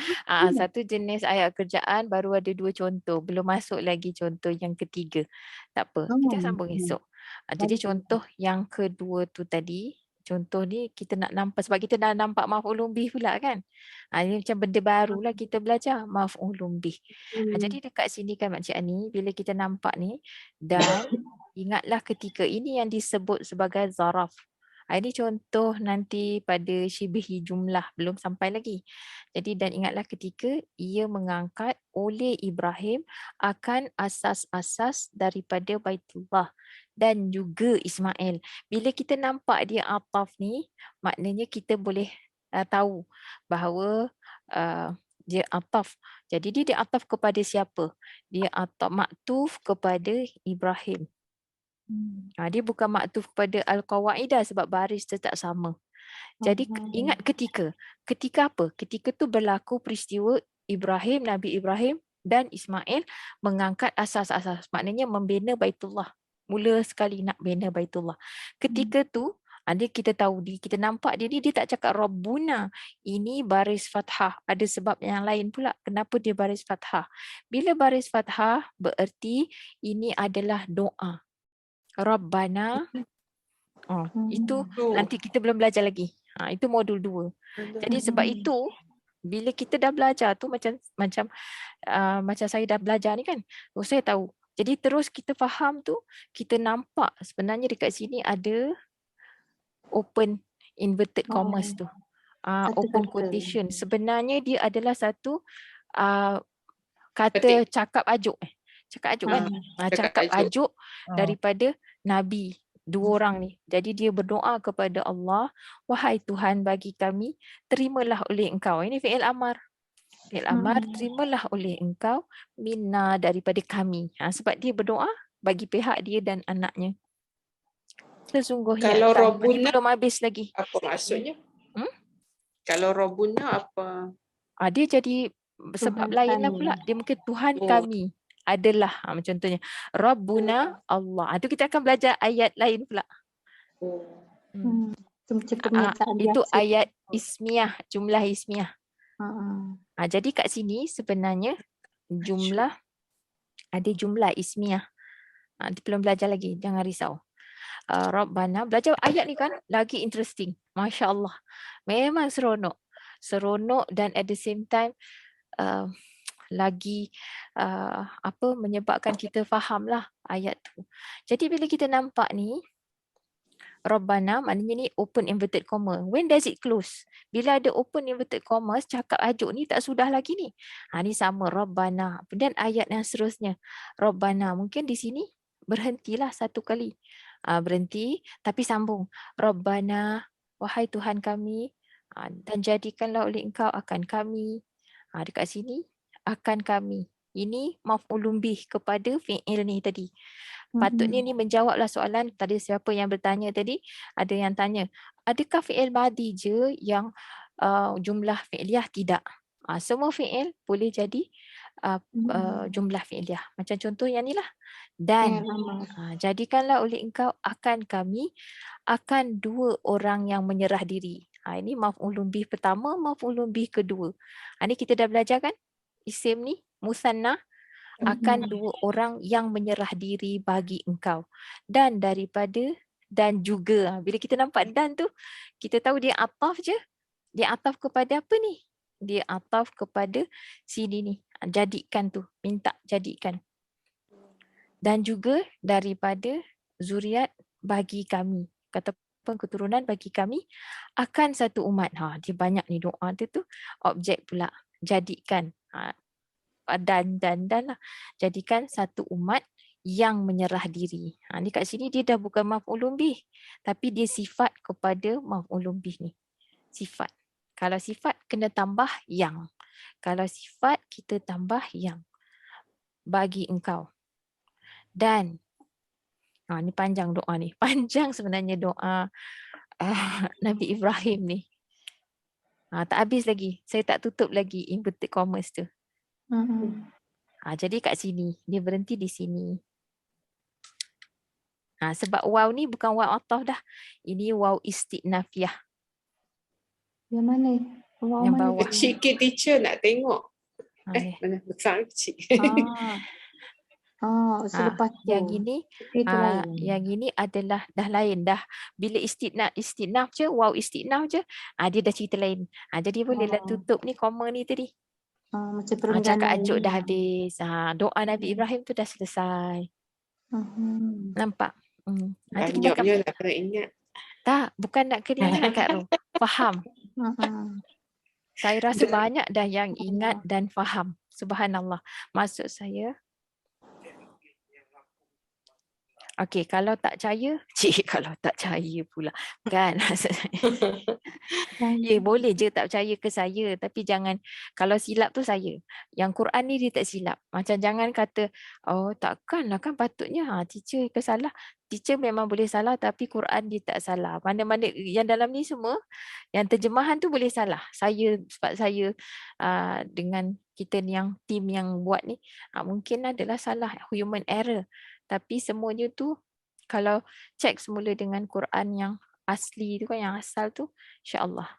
Satu jenis ayat kerjaan, baru ada 2 contoh. Belum masuk lagi contoh yang ketiga. Tak apa, kita sambung esok. Jadi contoh yang kedua tu tadi, contoh ni kita nak nampak sebab kita dah nampak maf'ulun bih pula kan. Ini macam benda baru lah kita belajar maf'ulun bih. Jadi dekat sini kan Makcik Ani, bila kita nampak ni, dan ingatlah ketika ini yang disebut sebagai zaraf. Ini contoh nanti pada syibihi jumlah, belum sampai lagi. Jadi dan ingatlah ketika ia mengangkat oleh Ibrahim akan asas-asas daripada Baitullah dan juga Ismail. Bila kita nampak dia ataf ni, maknanya kita boleh tahu bahawa dia ataf. Jadi dia ataf kepada siapa? Dia ataf maktuf kepada Ibrahim. Dia bukan maktuf kepada Al-Qawaidah sebab baris tetap sama. Jadi ingat ketika apa? Ketika tu berlaku peristiwa Ibrahim, Nabi Ibrahim dan Ismail mengangkat asas-asas. Maknanya membina Baitullah. Mula sekali nak bina Baitullah. Ketika tu kita tahu, kita nampak dia tak cakap Rabbuna. Ini baris fathah. Ada sebab yang lain pula. Kenapa dia baris fathah? Bila baris fathah bererti ini adalah doa. Rabbana. Itu nanti kita belum belajar lagi. Itu modul 2. Jadi sebab itu bila kita dah belajar tu macam saya dah belajar ni kan. Saya tahu. Jadi terus kita faham tu, kita nampak sebenarnya dekat sini ada open inverted commas tu. Satu open kata. quotation. Sebenarnya dia adalah satu kata Petik. cakap ajuk. Cakap ajuk kan? Cakap ajuk daripada Nabi. Dua orang ni. Jadi dia berdoa kepada Allah, wahai Tuhan bagi kami, terimalah oleh engkau. Ini fi'il amar. Fi'il amar, terimalah oleh engkau minna daripada kami. Sebab dia berdoa bagi pihak dia dan anaknya. Sesungguhnya Kalau ini Robuna belum habis lagi. apa maksudnya? Kalau Robuna apa? Dia jadi sebab Tuhan lain lah kami. pula. Dia mungkin Tuhan kami adalah contohnya Rabbuna Allah. Itu kita akan belajar ayat lain pula. Itu macam pernyataan Itu biasa. ayat ismiyah, jumlah ismiyah. Ha. Jadi kat sini sebenarnya ada jumlah ismiyah. Belum belajar lagi, jangan risau. Rabbana, belajar ayat ni kan lagi interesting. Masya Allah. Memang seronok. Seronok dan at the same time lagi menyebabkan kita fahamlah ayat tu. Jadi bila kita nampak ni Rabbana, maknanya ni open inverted comma. When does it close? Bila ada open inverted commas, cakap ajuk ni tak sudah lagi ni. Ni sama Rabbana. Dan ayat yang seterusnya Rabbana, mungkin di sini berhentilah satu kali. Berhenti tapi sambung. Rabbana, wahai Tuhan kami, dan jadikanlah oleh engkau akan kami. Dekat sini akan kami. Ini maf'ulun bih kepada fi'il ni tadi. Patutnya ni menjawablah soalan tadi siapa yang bertanya tadi. Ada yang tanya, adakah fi'il madi je yang jumlah fi'liyah? Tidak. Semua fi'il boleh jadi jumlah fi'liyah. Macam contoh yang ni lah. Dan jadikanlah oleh engkau akan kami akan dua orang yang menyerah diri. Ini maf'ulun bih pertama, maf'ulun bih kedua. Ini kita dah belajar kan? Isim ni musanna akan dua orang yang menyerah diri bagi engkau. Dan daripada dan juga. Bila kita nampak dan tu, kita tahu dia ataf je. Dia ataf kepada apa ni? Dia ataf kepada sini ni. Jadikan tu. Minta jadikan. Dan juga daripada zuriat bagi kami. Kata keturunan bagi kami akan satu umat. Dia banyak ni doa tu objek pula. Jadikan. Dan lah. Jadikan satu umat yang menyerah diri. Ni kat sini dia dah bukan maf'ulun bih. Tapi dia sifat kepada maf'ulun bih ni. Sifat. Kalau sifat kena tambah yang. Kalau sifat kita tambah yang. Bagi engkau. Dan ni panjang doa ni. Panjang sebenarnya doa Nabi Ibrahim ni. Tak habis lagi. Saya tak tutup lagi inverted commas tu. Jadi kat sini. Dia berhenti di sini. Sebab waw ni bukan waw ataf dah. Ini waw istinafiyah. Yang mana? Waw yang mana? bawah. Kecil ke teacher nak tengok. Mana besar kecil. Selepas tu. Yang ini adalah dah lain dah. Bila istinaf je, waw istinaf je, dia dah cerita lain. Jadi bolehlah tutup ni koma ni tadi. Macam perengganan. Cakap ajuk dah habis. Doa Nabi Ibrahim tu dah selesai. Nampak? Banyaknya nak kena ingat. Tak, bukan nak kena ingat Kak Ru. Faham. Saya rasa banyak dah yang ingat dan faham. Subhanallah. Maksud saya, okey, kalau tak percaya, kalau tak percaya pula. Kan? Boleh je tak percaya ke saya. Tapi jangan, kalau silap tu saya. Yang Quran ni dia tak silap. Macam jangan kata, takkanlah kan patutnya. Teacher ke salah. Teacher memang boleh salah tapi Quran dia tak salah. Mana-mana yang dalam ni semua, yang terjemahan tu boleh salah. Sebab saya dengan kita ni yang team yang buat ni, mungkin adalah salah, human error. Tapi semuanya tu kalau cek semula dengan Quran yang asli tu kan, yang asal tu, insya-Allah.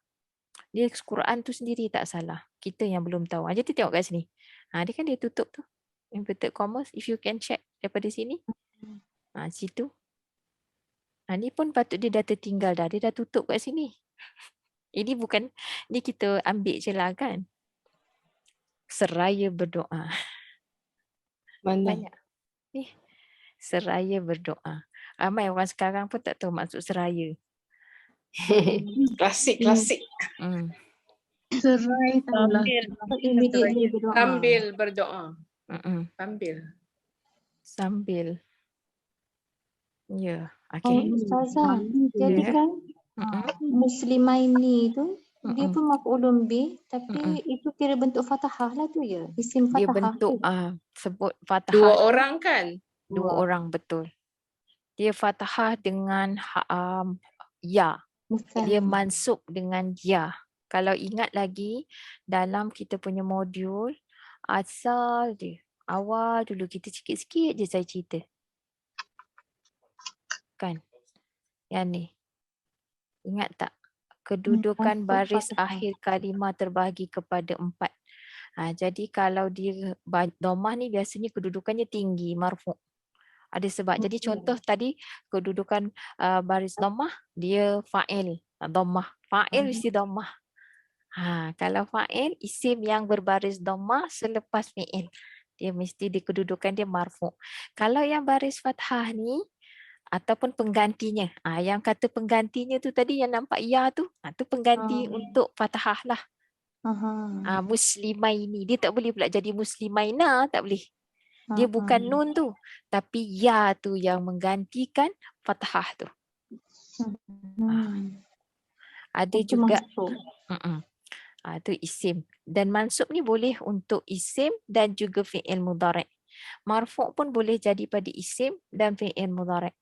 Dia Quran tu sendiri tak salah. Kita yang belum tahu. Jadi tengok kat sini. Dia kan dia tutup tu. Inverted commas. If you can check daripada sini. Situ. Ni pun patut dia dah tertinggal dah. Dia dah tutup kat sini. Ini bukan, ni kita ambil je lah kan. Seraya berdoa. Mana? Banyak. Ni. Seraya berdoa. Ramai orang sekarang pun tak tahu maksud seraya. Klasik, klasik. Serai tahulah. Immediately berdoa. Sambil berdoa. Sambil. Sambil. Ya, Oh, okey. Ustazah, jadi kan Muslimaini tu dia pun maf'ulun bih, tapi itu kira bentuk fathah lah tu ya. Isim Dia fathah bentuk tu. sebut fathah. Dua orang kan? Dua orang, betul. Dia fathah dengan ya. Bukan. Dia mansub dengan ya. Kalau ingat lagi dalam kita punya modul asal dia. Awal dulu kita sikit-sikit je saya cerita. Kan? Yang ni. Ingat tak? Kedudukan baris akhir kalimah terbahagi kepada 4. Jadi kalau dia dhammah ni biasanya kedudukannya tinggi, marfu'. Ada sebab. Jadi contoh tadi kedudukan baris dhammah dia fa'il, dhammah. Fa'il mesti dhammah. Kalau fa'il isim yang berbaris dhammah selepas fi'il. Dia mesti di kedudukan dia marfu'. Kalau yang baris fathah ni ataupun penggantinya. Yang kata penggantinya tu tadi yang nampak ya tu, tu pengganti untuk fathah lah. Muslimaini. Dia tak boleh pula jadi muslimaina, tak boleh. Dia bukan nun tu, tapi ya tu yang menggantikan fathah tu. Ada juga tu isim. Dan mansub ni boleh untuk isim dan juga fi'il mudhari'. Marfu' pun boleh jadi pada isim dan fi'il mudhari'.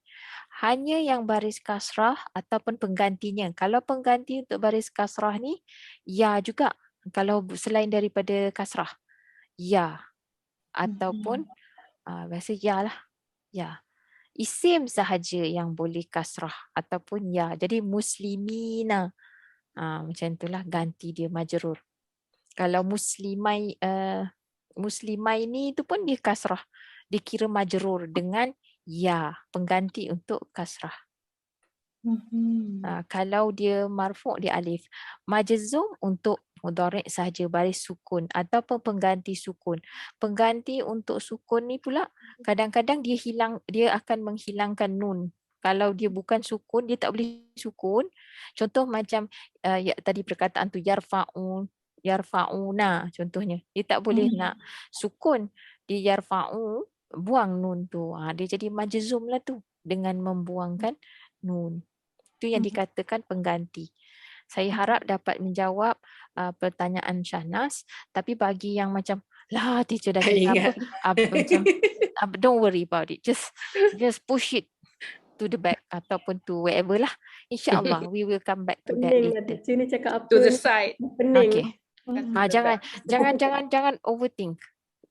Hanya yang baris kasrah ataupun penggantinya. Kalau pengganti untuk baris kasrah ni, ya juga. Kalau selain daripada kasrah, ya. Ataupun, biasa ya lah. Ya. Isim sahaja yang boleh kasrah ataupun ya. Jadi muslimina. Macam itulah ganti dia majrur. Kalau muslimai ni tu pun dia kasrah. Dikira majrur dengan ya, pengganti untuk kasrah. Kalau dia marfu' dia alif. Majzum untuk mudhari' sahaja baris sukun ataupun pengganti sukun. Pengganti untuk sukun ni pula kadang-kadang dia akan menghilangkan nun. Kalau dia bukan sukun, dia tak boleh sukun. Contoh macam tadi perkataan tu yarfa'una contohnya. Dia tak boleh nak sukun. Dia yarfa'u, buang nun tu. Dia jadi majzum lah tu dengan membuangkan nun. Itu yang dikatakan pengganti. Saya harap dapat menjawab pertanyaan Syahnas. Tapi bagi yang macam, lah teacher dah cakap apa, macam, don't worry about it. Just push it to the back ataupun to wherever lah. InsyaAllah we will come back to that later. Teacher ni cakap apa? To the side. Pening. Okay. Jangan overthink.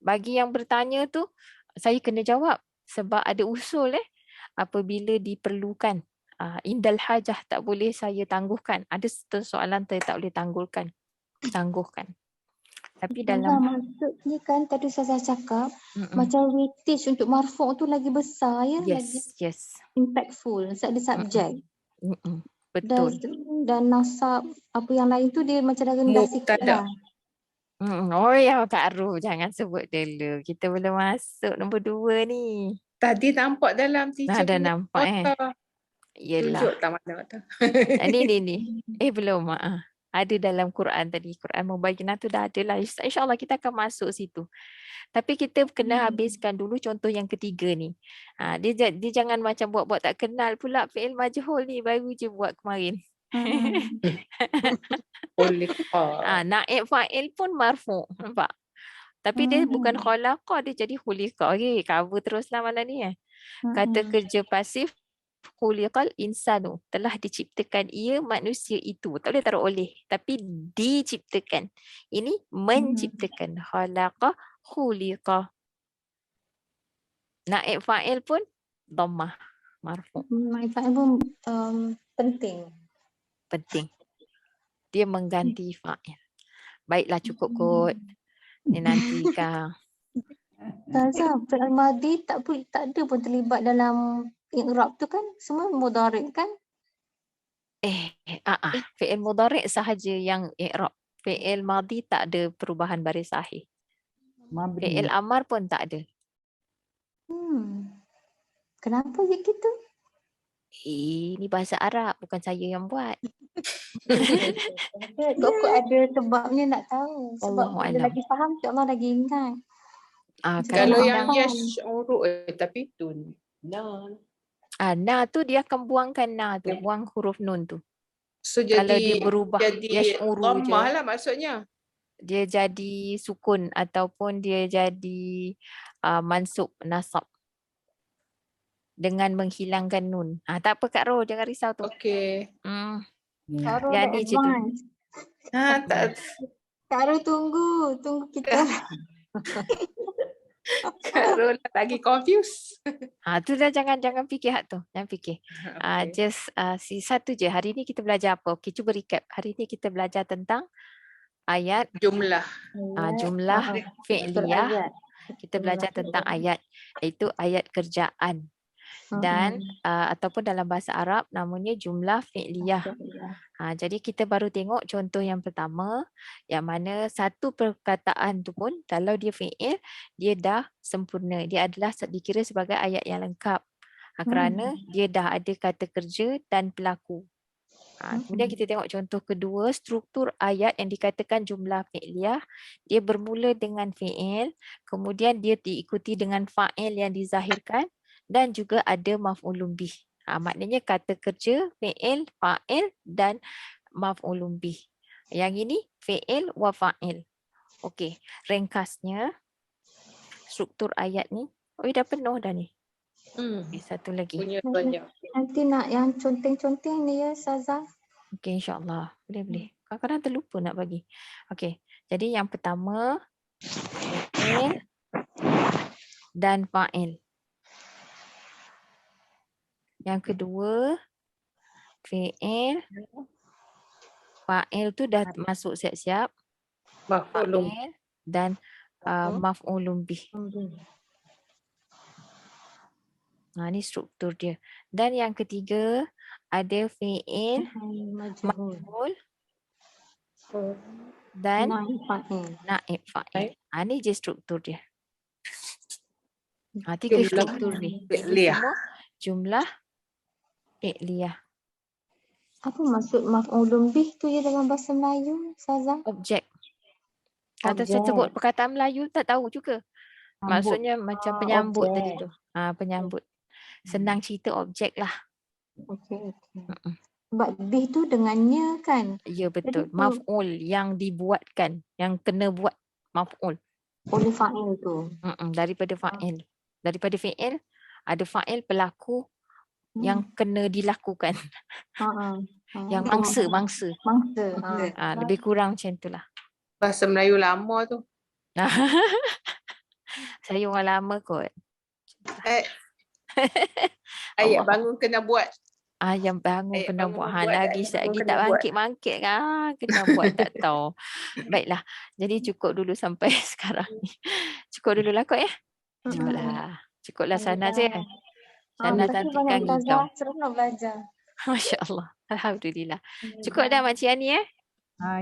Bagi yang bertanya tu, saya kena jawab sebab ada usul apabila diperlukan. Indal hajah tak boleh saya tangguhkan. Ada soalan saya tak boleh tangguhkan. Tapi dalam maksudnya kan tadi saya cakap macam weightage untuk marfu' tu lagi besar ya, lagi impactful sebab dia subjek. Betul. Dan nasab apa yang lain tu dia macam dah rendah sikit lah. Oh ya Kak Ruh, jangan sebut dulu. Kita belum masuk nombor 2 ni. Tadi nampak dalam teacher dah nampak Yelah. Tunjuk tak mana-mana. Ni. Belum. Ada dalam Quran tadi. Quran Mubayyinah tu dah ada lah. InsyaAllah kita akan masuk situ. Tapi kita kena habiskan dulu contoh yang ketiga ni. Dia jangan macam buat-buat tak kenal pula fi'il majhul ni. Baru je buat kemarin. Naib fa'il pun marfu'. Nampak? Tapi dia bukan khalaqa, dia jadi khuliqa. Okay, cover teruslah malam ni. Kata kerja pasif, khuliqal insanu, telah diciptakan ia manusia itu. Tak boleh taruh oleh, tapi diciptakan. Ini menciptakan. Khalaqa, khuliqa. Naib fa'il pun dhammah, marfu'. Naib fa'il pun penting. Dia mengganti fa'il. Baiklah, cukup kot. Ni nanti Kak. Tazah, fi'il madhi tak ada pun terlibat dalam i'rab tu kan, semua mudhari' kan? Fi'il mudhari' sahaja yang i'rab. Fi'il madhi tak ada perubahan baris akhir. Fi'il amar pun tak ada. Kenapa je gitu? Ini bahasa Arab, bukan saya yang buat. Kok ada sebabnya nak tahu. Sebab Allahu bila alam. lagi faham, insyaAllah lagi ingat. Kalau nak yang hafal. yash uruk tapi tu Na tu dia akan buangkan na tu, buang huruf nun tu. so Kalau dia jadi berubah yash'uru je, dhammah lah maksudnya. dia jadi sukun ataupun dia jadi mansub, nasab dengan menghilangkan nun. Tak apa Kak Ro, jangan risau tu. Okey. Kak Ro Yang dah ni je tu. advance. Tak Kak Ro tunggu kita. Kak Ro lagi confused. Tu dah jangan fikir hak tu. Jangan fikir. Just satu je. Hari ni kita belajar apa? Okey, cuba recap. Hari ni kita belajar tentang ayat Jumlah. jumlah fi'liyah. Kita belajar tentang ayat, iaitu ayat kerjaan. Dan ataupun dalam bahasa Arab namanya jumlah fi'liyah. Jadi kita baru tengok contoh yang pertama, yang mana satu perkataan tu pun kalau dia fi'il, dia dah sempurna. Dia adalah dikira sebagai ayat yang lengkap. Kerana dia dah ada kata kerja dan pelaku. Kemudian kita tengok contoh kedua, struktur ayat yang dikatakan jumlah fi'liyah. Dia bermula dengan fi'il, kemudian dia diikuti dengan fa'il yang dizahirkan, dan juga ada maf'ulun bih. Maknanya kata kerja, fi'il, fa'il dan maf'ulun bih. Yang ini fi'il wa fa'il. Okey, ringkasnya struktur ayat ni. Dah penuh dah ni. Satu lagi. Punya banyak. Nanti nak yang conteng-conteng ni ya Saza. Okey, insyaAllah. Boleh. Kadang-kadang terlupa nak bagi. Okey, jadi yang pertama fi'il dan fa'il. Yang kedua fi'il. Fa'il tu dah masuk siap-siap. Maf'ulun. Fa'il dan maf'ulun bih. Ni struktur dia. Dan yang ketiga ada fi'il, maf'ul dan naib fa'il. Ni je struktur dia. Tiga struktur ni. Fi'liyah. Semua jumlah fi'liyah. Apa maksud maf'ulun bih tu ya dalam bahasa Melayu, Saza? Objek. Kata saya sebut perkataan Melayu tak tahu juga. Maksudnya macam penyambut tadi tu. Penyambut. Senang cerita objek lah. Okey. Sebab bih tu dengannya kan? Ya betul. Maf'ul yang dibuatkan, yang kena buat maf'ul. Oleh fa'il tu. Daripada fa'il. Daripada fi'il ada fa'il pelaku yang kena dilakukan. Yang mangsa. Lebih kurang macam itulah. Bahasa Melayu lama tu. Saya orang lama kot. Ayat bangun kena buat. Yang bangun Ayat kena bangun buat. buat, Lagi ayat sekali bangun tak kena buat. bangkit-bangkit kan. Kena buat tak tahu. Baiklah. Jadi cukup dulu sampai sekarang ni. Cukup dulu lah kot ya. Cukuplah sana je. Sana cantikkan engkau. Seronok belajar. Masya Allah. Alhamdulillah. Cukup dah Makcik Ani ya?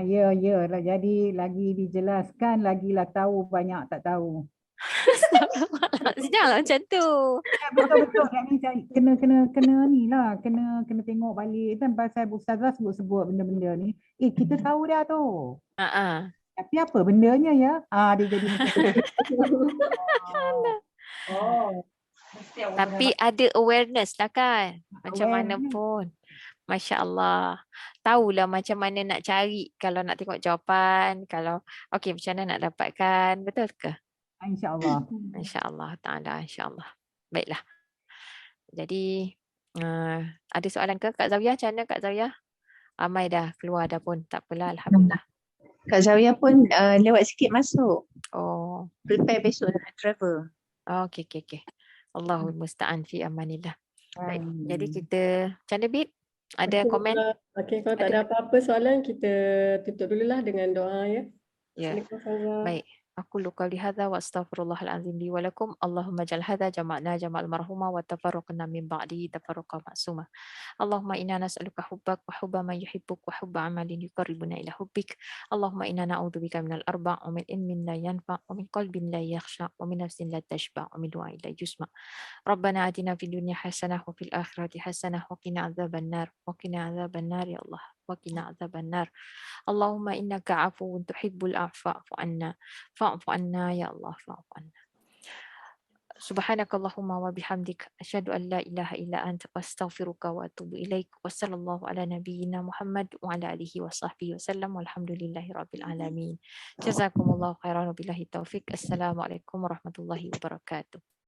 Ya. Jadi lagi dijelaskan, lagilah tahu banyak tak tahu. Janganlah macam tu. Betul. Kena ni lah. Kena tengok balik kan pasal Ustazah sebut-sebut benda-benda ni. Kita tahu dah tu. Tapi apa bendanya ya? Dia jadi Tapi ada awareness lah kan. Macam mana pun. Masya Allah. Tahulah macam mana nak cari kalau nak tengok jawapan. Kalau okey macam mana nak dapatkan. Betul ke? InsyaAllah. InsyaAllah ta'ala. InsyaAllah. Baiklah. Jadi ada soalan ke Kak Zawiyah? Macam mana Kak Zawiyah? Amai dah keluar dah pun. Tak apalah. Alhamdulillah. Kak Zawiyah pun lewat sikit masuk. Oh. Prepare besok nak travel. Okey. Allahul musta'an fi amanillah. Baik. Jadi kita macam mana Bib? Ada komen? Okey, kalau tak ada apa-apa soalan kita tutup dululah dengan doa ya. Ya. Baik. أقول قولي هذا وأستغفر الله العظيم لي ولكم. اللهم اجعل هذا جمعنا جمع المرحومة وتفرقنا من بعده تفرقا معصوما. اللهم إنا نسألك حبك وحب من يحبك وحب عمل يقربنا إلى حبك. اللهم إنا نعوذ بك من الأربع ومن علم لا ينفع ومن قلب لا يخشع ومن نفس لا تشبع ومن دعاء لا يسمع. ربنا آتنا في الدنيا حسنة وفي الآخرة حسنة وقنا عذاب النار وقنا عذاب النار يا الله وقنا عذاب النار. اللهم إنك عفو تحب العفو فاعف عنا يا الله فاعف عنا. سبحانك اللهم وبحمدك أشهد أن لا إله إلا أنت أستغفرك وأتوب إليك وصلى الله على نبينا محمد وعلى آله وصحبه وسلم والحمد لله رب العالمين. جزاكم الله خيرا وبالله التوفيق. السلام عليكم ورحمة الله وبركاته.